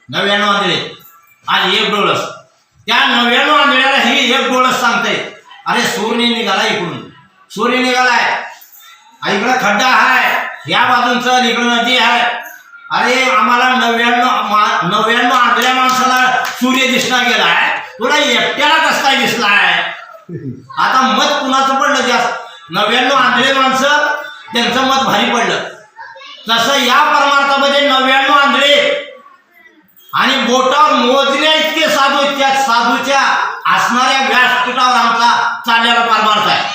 99 आंधळे आणि 1 डोळस. त्या 99 आंधळ्याला ही 1 डोळस सांगते, अरे सूर्य निघाला, इकडून सूर्य निघालाय, इकडं खड्डा आहे, या बाजूंचं इकडं नदी आहे. अरे आम्हाला 99 आंधळ्या माणसाला सूर्य दिसला गेलाय, तुला एकट्याला कसं काय दिसलाय? आता मत कुणाचं पडलं जास्त? 99 आंधळे माणसं, त्यांचं मत भारी पडलं. तसं या परमार्थामध्ये 99 आंधळे आणि बोटावर मोजण्या इतके साधू, त्या साधूच्या असणाऱ्या व्यासपीठावर आमचा चाललेला परमार्थ आहे.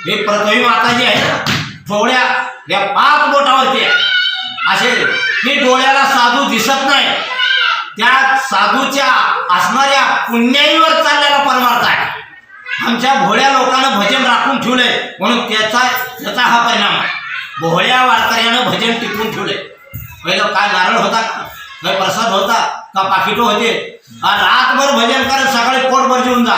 हे पृथ्वी माता जी आहे ना, थोड्या या 5 बोटावरती असे हे डोळ्याला साधू दिसत नाही, त्या साधूच्या असणाऱ्या पुण्याईवर चाललेला परमार्थ आहे. आमच्या भोळ्या लोकांना भजन राखून ठेवलंय म्हणून त्याचा हा परिणाम आहे. भोळ्या वारकऱ्यानं भजन टिकून ठेवलंय. पहिलं काय नारळ होता का, काय प्रसाद होता का, पाकिटो होते. रातभर भजन करत सकाळी पोटभर जेवून जा.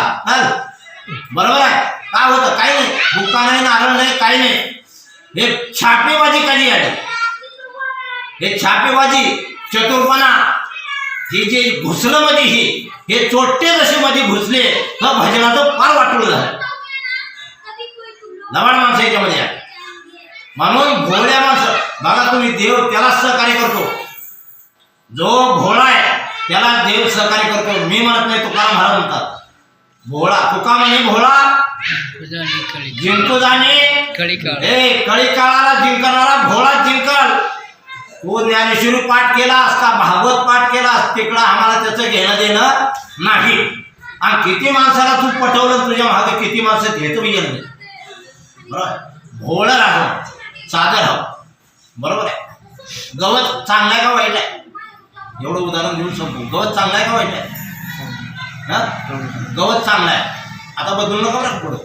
बरोबर आहे. काय होतं? काही नाही. बुक्का नाही, नारळ नाही, काही नाही. हे छापेबाजी कधी आली? हे छापेबाजी, चतुरपणा, ही जे घुसलं मध्ये हे चोट्टे जसे मध्ये घुसले तर भजनाचं फार वाटलं झालं. लबाड माणसं याच्यामध्ये आहे. म्हणून भोळ्या माणसं बघा तुम्ही, देव त्याला सहकार्य करतो. जो भोळा आहे त्याला देव सहकार्य करतो. मी म्हणत नाही, तुकाराम महाराज म्हणतात भोळा. तुका म्हणे भोळा जिंकू जाणे कळी काळाला जिंकणारा भोळा जिंकल. तू ज्ञानेश्वरी पाठ केलास का भागवत पाठ केलास तिकडं आम्हाला त्याचं घेणं देणं नाही. आणि किती माणसाला तू पटवलं तुझ्या मागे किती माणसं घेतो गेलं नाही. बरोबर. भोळं राहावं, साधं राहावं. बरोबर आहे. गवत चांगलं आहे का वाईट आहे? एवढं उदाहरण देऊन संपू. गवत चांगलं आहे का वाईट आहे? गवत चांगलं आहे. आता बदलू नका बरं पुढं.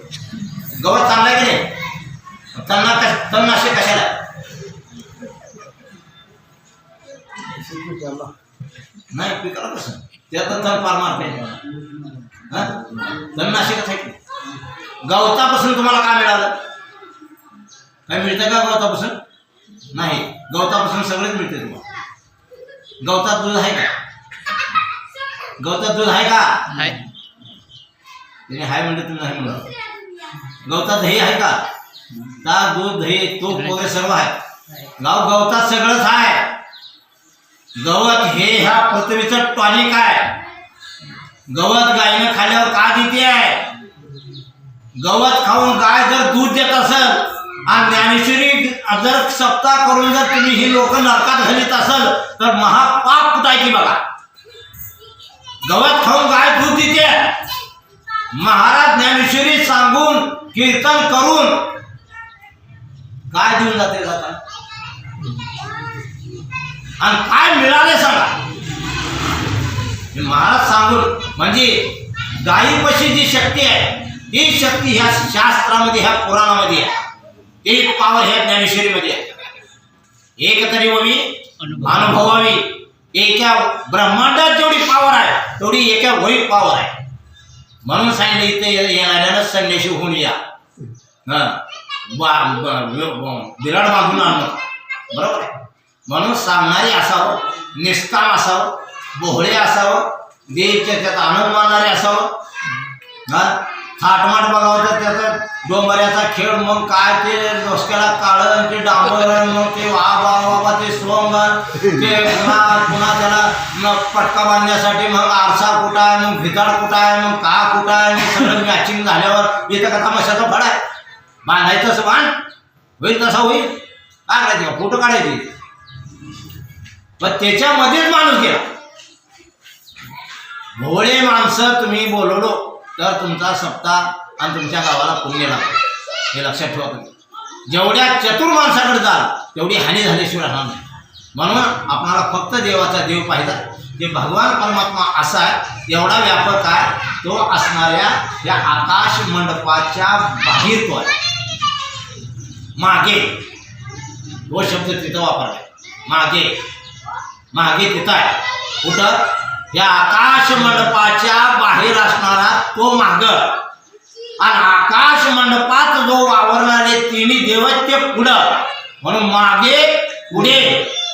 गवत चांगलं आहे की नाही? तणनाशक कशाला? नाही पिकाला कसं त्यात तण पार मारते. तणनाशकच आहे. गवतापासून तुम्हाला काय मिळालं? काय मिळतं का गवतापासून? नाही. गवतापासून सगळेच मिळते तुम्हाला. गवतात दूध आहे का? गवतात दूध आहे का? त्याने हाय म्हणलं तुम्ही नाही म्हणलं. गवतात दही आहे का? ताक, दूध, दही, तूप वगैरे सर्व आहे. गवतात सगळंच आहे. गवत हे ह्या पृथ्वीचं टॉनिक आहे. गवत गायनं खाल्यावर का देते आहे? गवत खाऊन गाय जर दूध देत असेल आणि ज्ञानेश्वरी जर सप्ताह करून जर तुम्ही ही लोक नरकात घालीत असेल तर महापाप कुठायची बघा. गवत खाऊन गाय दूध देते. महाराज ज्ञानेश्वरी सांगून कीर्तन करून काय देऊन जाते जाता आणि काय मिळाले सांगा. महाराज सांगून म्हणजे गायीपाशी जी शक्ती आहे ही शक्ती ह्या शास्त्रामध्ये ह्या पुराणामध्ये आहे. एक पावर ह्या ज्ञानेश्वरीमध्ये आहे. एक तरी व्हावी अनुभवावी. एका ब्रह्मांडात जेवढी पावर आहे तेवढी एका वहीत पावर आहे. म्हणून सांगितलं इथे येणाऱ्यानं संन्याशी होऊन या. बिराड बांधून आणणं. बरोबर आहे. म्हणून सांगणारे असावं, निष्काम असावं, बोहळे असावं, देवच्या त्यात आनंद मानणारे असावं. थाटमाट बघावं तर त्याचा डोंबऱ्याचा खेळ, मग काय ते डोसक्याला काढण, ते डांबरण, मग ते वा ते सोंगण, ते पुन्हा त्याला पटका बांधण्यासाठी मग आरसा कुठं आहे, मग भिताड कुठं आहे, मग का कुठं आहे, मग सगळं मॅचिंग झाल्यावर इथं का तमाशाचा फळ आहे. बांधायचं असं बांध होईल तसा होईल. काय करायचं का फोटो काढायची. पण त्याच्यामध्येच माणूस गेला. भोळे माणसं तुम्ही बोलवलो तर तुमचा सप्ताह आणि तुमच्या गावाला पुण्य लागतो. हे लक्षात ठेवा तुम्ही. जेवढ्या चतुर माणसाकडे जाल तेवढी हानी झाल्याशिवाय राहणार नाही. म्हणून आपल्याला फक्त देवाचा देव पाहिजे. जे भगवान परमात्मा असा आहे एवढा व्यापक आहे तो असणाऱ्या या आकाश मंडपाच्या बाहेर तो आहे. मागे तो शब्द तिथं वापरला. मागे मागे तिथं आहे. कुठं? या आकाश मंडपाच्या बाहेर असणारा तो माग आणि आकाश मंडपात जो वावरणारे तिन्ही देव ते पुढं. म्हणून मागे पुढे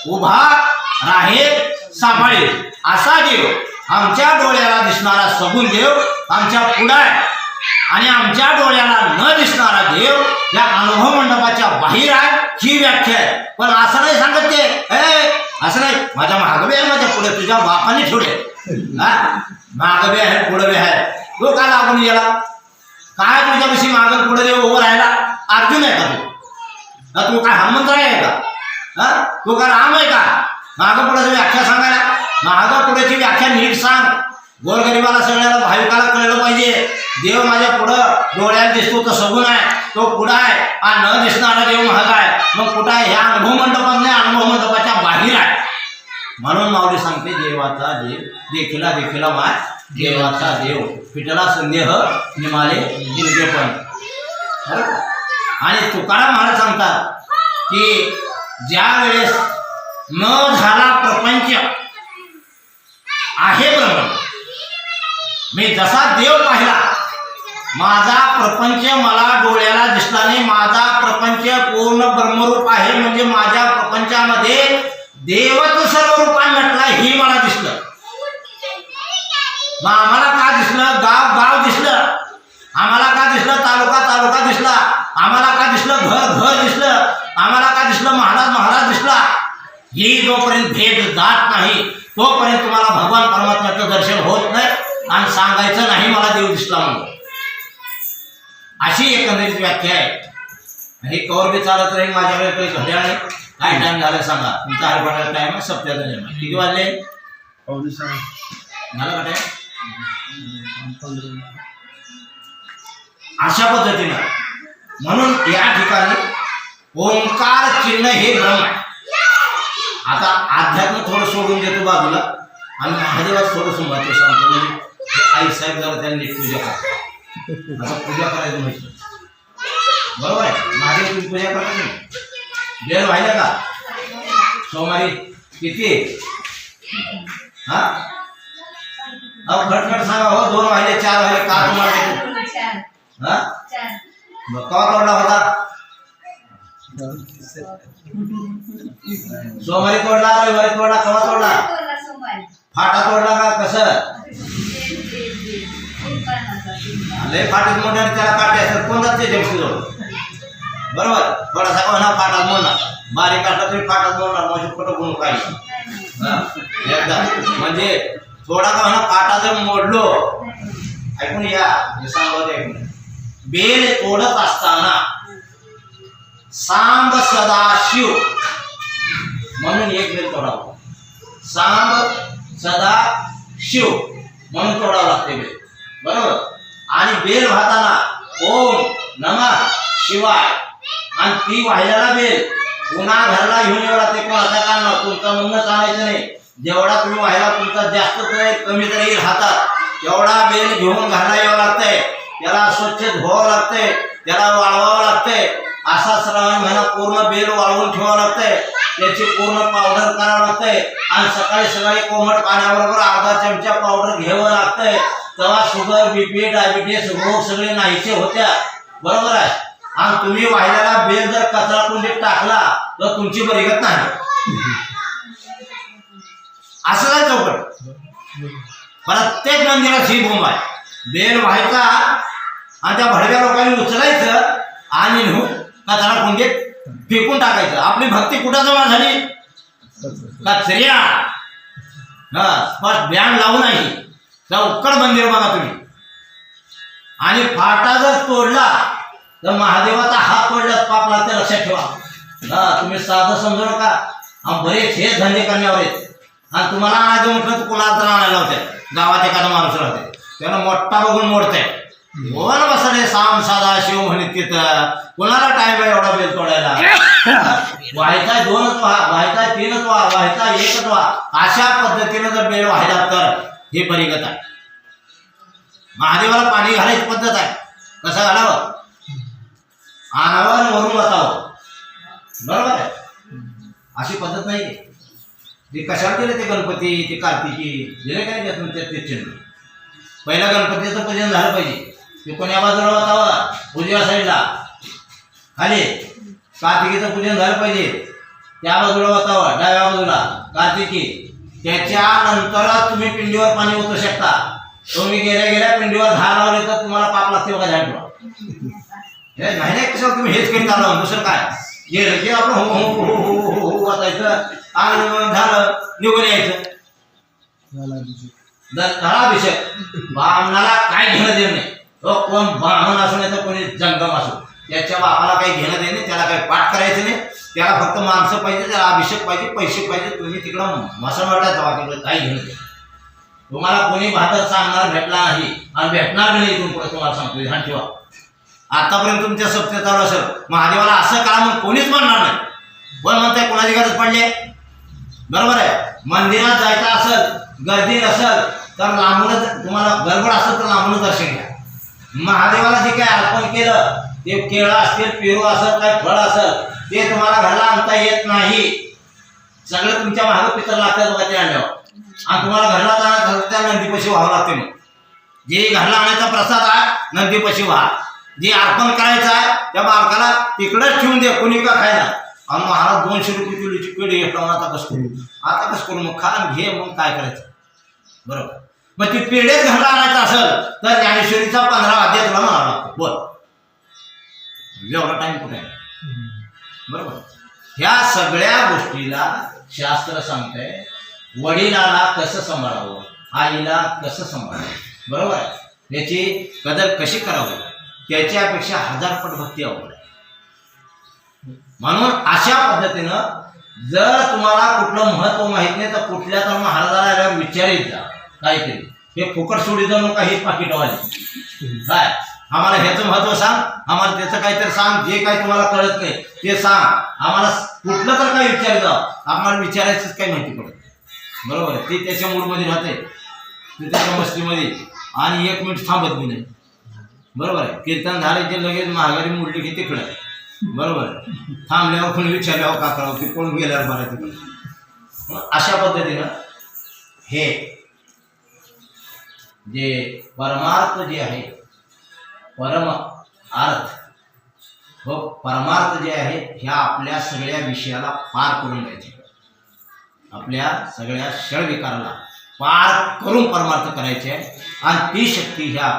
उभा राहे सांभाळे असा देव आमच्या डोळ्याला दिसणारा सगुण देव आमच्या पुढं आहे. आणि आमच्या डोळ्याला न दिसणारा देव या अनुभव मंडपाच्या बाहेर आहे. ही व्याख्या आहे. पण असं नाही सांगत ते असं नाही माझ्या मागबी आहे, माझ्या पुढे तुझ्या बापाने ठेवले. मागबी आहे पुढे बी आहे. तो का लागून गेला? काय तुझ्यापाशी मागं पुढे देव उभं राहायला? अर्जुन आहे का तू? काय हनुमंत आहे का? तू का राम आहे का? मागं पुढेची व्याख्या सांगायला? मागं पुढेची व्याख्या नीट सांग. गोरगरिबाला सगळ्याला भाविकाला कळलं पाहिजे. देव माझ्या पुढं डोळ्यात दिसतो तर सगुण आहे, तो पुढं आहे. आणि न दिसणारा देव महाग आहे. मग कुठं आहे? ह्या अनुभव मंडपात नाही, अनुभव मंडपाच्या बाहेर आहे. म्हणून माऊली सांगते देवाचा देव देखिला देखिला माय देवाचा देव पिटला संदेह निमाले निर्गेपण. आणि तुकाराम महाराज सांगतात की ज्या वेळेस न झाला प्रपंच आहे ब्रह्म, मी जसा देव पाहिला माझा प्रपंच मला डोळ्याला दिसला नाही, माझा प्रपंच पूर्ण ब्रह्मरूप आहे म्हणजे माझ्या प्रपंचामध्ये देवच सर्व रूपात नटला ही मला दिसलं. मग आम्हाला का दिसलं? गाव गाव दिसलं, आम्हाला का दिसलं? तालुका तालुका दिसला, आम्हाला का दिसलं? घर घर दिसलं, आम्हाला का दिसलं? महाराज महाराज दिसला. ही जोपर्यंत भेद जात नाही तोपर्यंत तुम्हाला भगवान परमात्म्याचं दर्शन होत नाही आणि सांगायचं नाही मला देव दिसला म्हणून. अशी एकंदरीत व्याख्या आहे. हे कवर बी चालत राहील. माझ्याकडे काही घड्याळ नाही. काय टाइम झाला सांगा? तुमचा हरभरा टाइम आहे, सप्त्याचा टाइम आहे. किती वाजले? मला का टाइम? अशा पद्धतीनं म्हणून या ठिकाणी ओंकार चिन्ह हे ब्रह्म आहे. आता अध्यात्म थोडं सोडून देतो बाजूला आणि महादेवाचं थोडंसं महत्व सांगतो. म्हणजे आई साहेब जरा त्यांनी पूजा करा. आता पूजा करायचं म्हटलं बरोबर आहे. महादेव तुम्ही पूजा करता नाही? बेल व्हायला का सोमवारी किती? हा खटखट सांगा हो. 2 व्हायले 4 व्हायले का तुम्हाला? हा कवा तोडला होता? सोमवारी तोडला, रविवारी तोडला, कवा तोडला? फाटा तोडला का कसं? लय फाटीत मोठ्या त्याला काटे असतात. कोणताच ते जमशील बरोबर. थोडासा का होणार फाटात मोडणार, बारीक असला तरी फाटात मोडणार. माझी फोटो बनवून काही एकदा म्हणजे थोडा का होणार फाटा जर मोडलो. ऐकून या हे सांगत ऐकून. बेल तोडत असताना सांब सदाशिव म्हणून एक बेल तोडावं. सांब सदा शिव म्हणून तोडावं लागते बेल बरोबर. आणि बेल वाहताना ओम नमः शिवाय आणि ती वाहिल्याला बेल पुन्हा घरला घेऊन यावं लागते. कोणाचा कारण तुमचं म्हणणं चालायचं नाही. जेवढा तुम्ही वाहिला तुमचा जास्त तर कमी तरी हातात तेवढा बेल घेऊन घरला यावं लागतंय. त्याला स्वच्छ धुवावं लागतंय, त्याला वाळवावं लागतंय. असा श्रावण महिना पूर्ण बेल वाळवून ठेवावं लागतंय. त्याची पूर्ण पावडर करावं लागतंय आणि सकाळी सकाळी कोमट पाण्याबरोबर अर्धा चमचा पावडर घ्यावं लागतंय. तेव्हा शुगर बीपी डायबिटीस रोग सगळे नाहीसे होत्या बरोबर आहे. आणि तुम्ही वाहिलेला बेल जर कचरा कुंडीत टाकला तर तुमची बरीगत नाही. असं नाही चौकट. प्रत्येक मंदिरात ही बोंब आहे. बेल व्हायचा आणि त्या भडव्या लोकांनी उचलायचं आणि कचरा कुंडीत फेकून टाकायचं. आपली भक्ती कुठं जमा झाली? कचऱ्या. स्पष्ट बॅन लावू नाही. उक्कड मंदिर बघा तुम्ही. आणि फाटा जर तोडला तर महादेवाचा हात तोडला पाप लागते. लक्षात ठेवा. तुम्ही साधं समजू नका. बरेच हे धंदे करण्यावर आहेत. आणि तुम्हाला आणायचं म्हटलं तर कोणाला तर आणायला होते. गावात एखादा माणूस राहते त्यानं मोठा बघून मोडतंय. बोल बसले साम साधा शिव म्हणत तिथं. कोणाला टाइम आहे एवढा बेल तोडायला? व्हायचा 2च व्हा, व्हायचा 3च व्हा, व्हायचा 1च व्हा. अशा पद्धतीनं जर बेल व्हायला तर हे बरीगत आहे. महादेवाला पाणी घालायची पद्धत आहे. कसं घालावं? आणावं आणि वरून बसावं बरोबर आहे. अशी पद्धत नाही. ते कशाला दिले ते गणपती ते कार्तिकी दिले काय त्यातून ते चिन्ह. पहिला गणपतीचं पूजन झालं पाहिजे. ते कोण्या बाजूला बसावं? उजव्या साईडला खाली. कार्तिकीचं पूजन झालं पाहिजे त्या बाजूला बसावं डाव्या बाजूला कार्तिकी. त्याच्यानंतरच तुम्ही पिंडीवर पाणी ओतू शकता. तुम्ही गेल्या गेल्या पिंडीवर झाड लावले तर तुम्हाला पाप लागते बघा. झाड हे नाही कसं तुम्ही हेच करीत आलं. दुसरं काय गेलं की आपण हो हो हो हो हो हो वाचायचं आणि झालं निघून यायचं. धराभिषेक बामणाला काय घेणं देणं नाही. तो कोण ब्राह्मण असो नाही तर कोणी जंगम असो त्याच्या बापाला काही घेणं देणे. त्याला काही पाठ करायचं नाही. त्याला फक्त माणसं पाहिजे, त्याला अभिषेक पाहिजे, पैसे पाहिजे. तुम्ही तिकडं मसनवाट्यात जावा, तिकडं काही घेणं नाही. तुम्हाला कोणी भातर सांगणार भेटला नाही आणि भेटणार नाही. इथून पुढे तुम्हाला सांगतो ध्यान ठेवा. आतापर्यंत तुमच्या सत्य चालू असेल महादेवाला असं करा म्हणून कोणीच म्हणणार नाही. पण म्हणताय कोणाची गरज पडली? बरोबर आहे. मंदिरात जायचं असेल, गर्दी नसेल तर लांबूनच, तुम्हाला गडबड असेल तर लांबूनच दर्शन घ्या. महादेवाला जे काय अर्पण केलं ते केळं असतील, पेरू असेल, काय फळ असेल ते तुम्हाला घरला आणता येत नाही. सगळं तुमच्या मागं पितर लागतात बघा ते आणल्यावर, आणि तुम्हाला घरला जाणार त्या नंदीपाशी व्हावं लागते. मग जे घरला आणायचा प्रसाद आहे नंदीपाशी व्हा, जे अर्पण करायचं आहे त्या बालकाला तिकडंच ठेवून दे, कोणी का खायला. आणि महाराज 200 रुपये किलोची पेढी घेतला, आता कसं करू, आता कसं करू, मग खा घे, मग काय करायचं. बरोबर. मग ती पेढेच घरला आणायचं असेल तर ज्ञानेश्वरीचा 15 अध्याय तुला म्हणावा लागतो. बोल, एवढा टाइम कुठे आहे. बरोबर. ह्या सगळ्या गोष्टीला शास्त्र सांगतंय, वडिलाला कसं सांभाळावं, आईला कसं सांभाळावं. बरोबर आहे. त्याची कदर कशी करावी, त्याच्यापेक्षा 1000 पट भक्ती आवड आहे. म्हणून अशा पद्धतीनं जर तुम्हाला कुठलं महत्व माहित नाही तर कुठल्या तर महाराजाला विचारित जा काहीतरी. हे फुकट सोडी जाऊ नका, हे पाकिटवाले काय आम्हाला ह्याचं महत्व सांग, आम्हाला त्याचं काहीतरी सांग, जे काही तुम्हाला कळत नाही ते सांग आम्हाला. कुठलं तर काही विचार जा, आम्हाला विचारायचंच काही माहिती पडत. बरोबर आहे. ते त्याच्या मूडमध्ये राहते, ते त्याच्या मस्तीमध्ये, आणि 1 मिनिट थांबत बी नाही. बरोबर आहे. कीर्तन झाले की लगेच महागारी मुडली की तिकडं. बरोबर आहे. थांबल्यावर कोणी विचारल्यावर का करावं, ती कोण गेल्यावर बरं तिकडं. अशा पद्धतीनं हे जे परमार्थ जे आहे, परम अर्थ व परमार्थ जे आहे ह्या आपल्या सगळ्या विषयाला पार करून द्यायचे. आपल्या सगळ्या षडविकाराला पार करून परमार्थ करायचे आहे. आणि ती शक्ती ह्या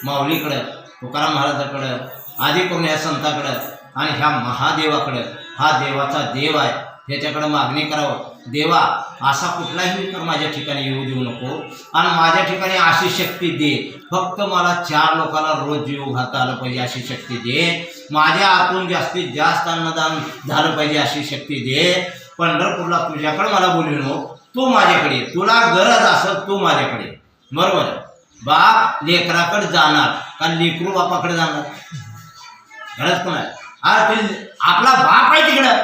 माऊलीकडं, तुकाराम महाराजाकडं, आधी करून ह्या संताकडं आणि ह्या महादेवाकडं, हा देवाचा देव आहे, ह्याच्याकडं मागणी करावं. देवा असा कुठलाही विकार माझ्या ठिकाणी येऊ देऊ नको, आणि माझ्या ठिकाणी अशी शक्ती दे, फक्त मला 4 लोकांना रोज जीव घालता आलं पाहिजे अशी शक्ती दे, माझ्या हातून जास्तीत जास्त अन्नदान झालं पाहिजे अशी शक्ती दे. पंढरपूरला तुझ्याकडे मला बोलविनो, तू माझ्याकडे, तुला गरज असेल तू माझ्याकडे. बरोबर आहे. बाप लेकराकडे जाणार का लेकरू बापाकडे जाणार, गरज कोण आहे. आपला बाप आहे तिकडं,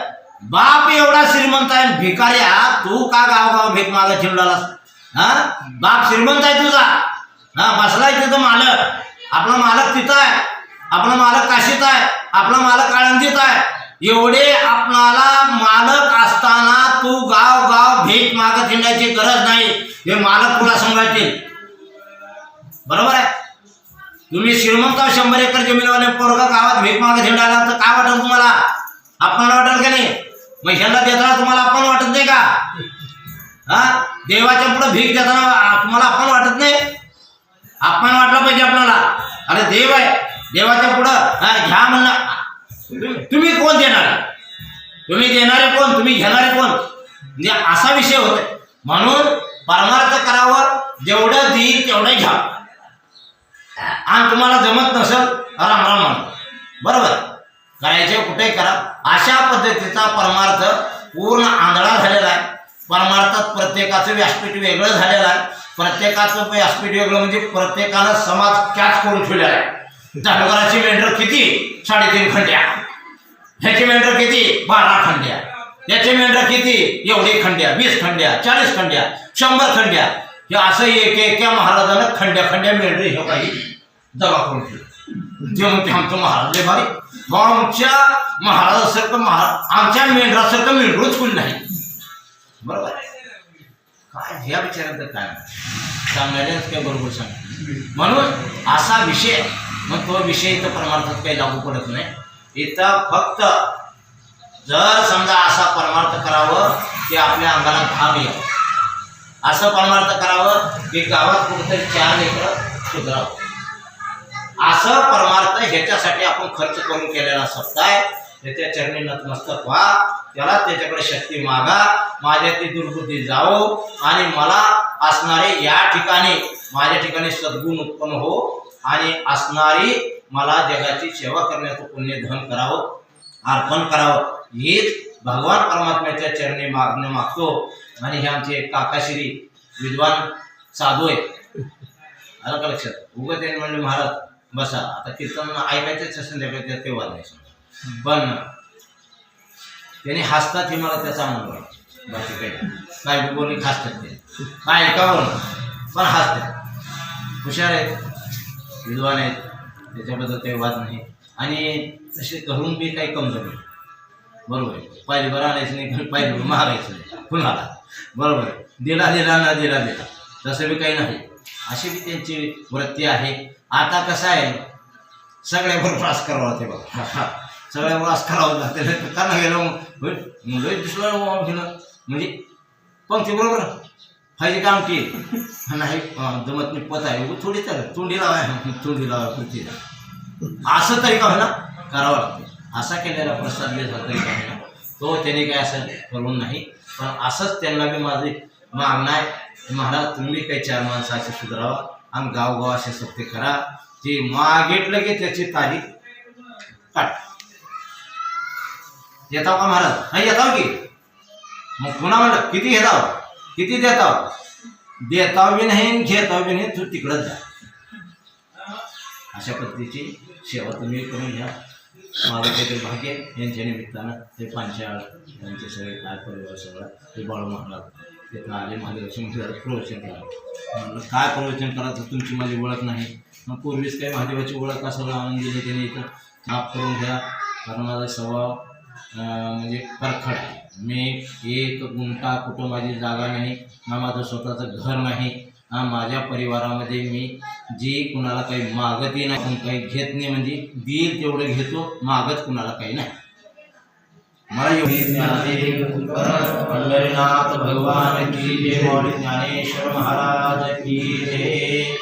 बाप एवढा श्रीमंत आहे, भिकाऱ्या तू का गावगाव भीक मागत चिमडालास. हा, बाप श्रीमंत आहे तुझा, हा बसलाय तिथं मालक, आपला मालक तिथं आहे, आपला मालक काशीत आहे, आपला मालक आळंदीत आहे. एवढे आपणाला मालक असताना तू गाव गाव भीक मागत हिंडायची गरज नाही, हे मालक तुला सांभाळतील. बरोबर आहे. तुम्ही श्रीमंत 100 एकर जमीनवाले पोरगा गावात भीक मागत हिंडायला तर काय वाटेल तुम्हाला, आपणाला वाटेल का नाही. मग ह्यांना देताना तुम्हाला आपण वाटत नाही का, हा देवाच्या पुढे भीक देताना तुम्हाला आपण वाटत नाही, आपण वाटलं पाहिजे आपल्याला. अरे देव आहे, देवाच्या पुढं घ्या म्हणणं. तुम्ही कोण देणार, तुम्ही देणारे कोण, तुम्ही घेणारे कोण, म्हणजे असा विषय होतोय. म्हणून परमार्थ करावं, जेवढं देईल तेवढं घ्या, आणि तुम्हाला जमत नसेल राम राम म्हणा. बरोबर. करायचे कुठेही करा. अशा पद्धतीचा परमार्थ पूर्ण आंधळा झालेला आहे. परमार्थात प्रत्येकाचं व्यासपीठ वेगळं झालेलं आहे. प्रत्येकाचं व्यासपीठ वेगळं म्हणजे प्रत्येकानं समाज कॅच करून ठेवलेला आहे. धनगराची मेंढर किती, 3.5 खंड्या, ह्याची मेंढर किती, 12 खंड्या, याची मेंढर किती, एवढी खंड्या, 20 खंड्या, 40 खंड्या, 100 खंड्या. हे असं एका महाराजानं खंड्या खंड्या मेंढरी हे काही जमा करून ठेवलं. जे म्हणते आमचं महाराज लय भारी, आमच्या महाराजासारखं आमच्या मेंढरासारखं मेंढरूच कोणी नाही. बरोबर. काय ह्या विचारांचं काय सांगायलाच काय बरोबर सांग. म्हणून असा विषय, मग तो विषय इथं परमार्थात काही लागू पडत नाही. इथं फक्त जर समजा असा परमार्थ करावं की आपल्या अंगाला घाम यावं, असं परमार्थ करावं की गावात कुठेतरी 4 लेकरं सुधारावं, असं परमार्थ ह्याच्यासाठी आपण खर्च करून केलेला सत्ताय. त्याच्या चरणी नतमस्तक व्हा, त्याला त्याच्याकडे शक्ती मागा, माझ्या ती दुर्बुद्धी जाओ, आणि मला असणारे या ठिकाणी माझ्या ठिकाणी सद्गुण उत्पन्न हो, आणि असणारी मला जगाची सेवा करण्याचं पुण्यधन करावं, अर्पण करावं. हेच भगवान परमात्म्याच्या चरणी मागणं मागतो. आणि हे आमचे काकाश्री विद्वान साधू आहेत. आलं का लक्षात. उगं त्यांनी म्हणले महाराज बसा, आता कीर्तन ऐकायचंच असेल त्यापेक्षा ते वाद नाही, पण त्यांनी हसतात हे मला त्याचा आनंद वाटतो. बाकी काय बी बोलले हसतात ते, काय ऐकावं पण हसतात. हुशार आहेत, विद्वान आहेत, त्याच्याबद्दल काही वाद नाही. आणि तसे घरून बी काही कमजोर नाही. बरोबर आहे. पाहिजे बरं आणायचं नाही, पाहिजे मागायचं नाही कुणाला. बरोबर आहे. दिला न दिला तसं बी काही नाही. अशी बी त्यांची वृत्ती आहे. आता कसं आहे, सगळ्यावर त्रास करावा लागते बघा. सगळ्यावर त्रास करावं लागते. का नाही गेलं मुलं दुसरं घेणं म्हणजे पंक्ती बरोबर फायदे काम की नाही जमत नाही पत आहे थोडी तर तोंडी लावा पृथ्वीला. असं तरी का होईना करावं लागते. असा केलेला प्रसाद दिला तरी का होईना तो त्याने काय असं करून नाही. पण असंच त्यांना बी माझे मागणं आहे, महाराज तुम्ही काही 4 माणसं असे सुधारावा आणि गावगाव असे सत्य करा. ते मागितलं की त्याची तारीख काट. येताव का महाराज? नाही येताव की. मग पुन्हा म्हणलं किती घेताव, किती देताव? देताव बी नाही घेताव बी नाही, तू तिकडंच जा. अशा पद्धतीची सेवा तुम्ही करून घ्या. माझं काहीतरी भाग्य यांच्या निमित्तानं ते पांचाळ यांचे सगळे काय परिवार सगळं ते बाळू महाराज तिथं आले महादेवाचे प्रवचन करा. म्हणलं काय प्रवचन करायचं, तुमची माझी ओळख नाही. मग पूर्वीच काही महादेवाची ओळख असं आणून दिली त्याने इथं माफ करून घ्या. कारण माझा स्वभाव म्हणजे परखड आहे. मी 1 गुंठा कुठं माझी जागा नाही ना माझं स्वतःचं घर नाही ना माझ्या परिवारामध्ये मी जी कुणाला काही मागतही नाही, पण काही घेत नाही. म्हणजे देईल तेवढं घेतो, मागत कुणाला काही नाही. मला एवढी पंढरीनाथ भगवान की जय. ज्ञानेश्वर महाराज की जय.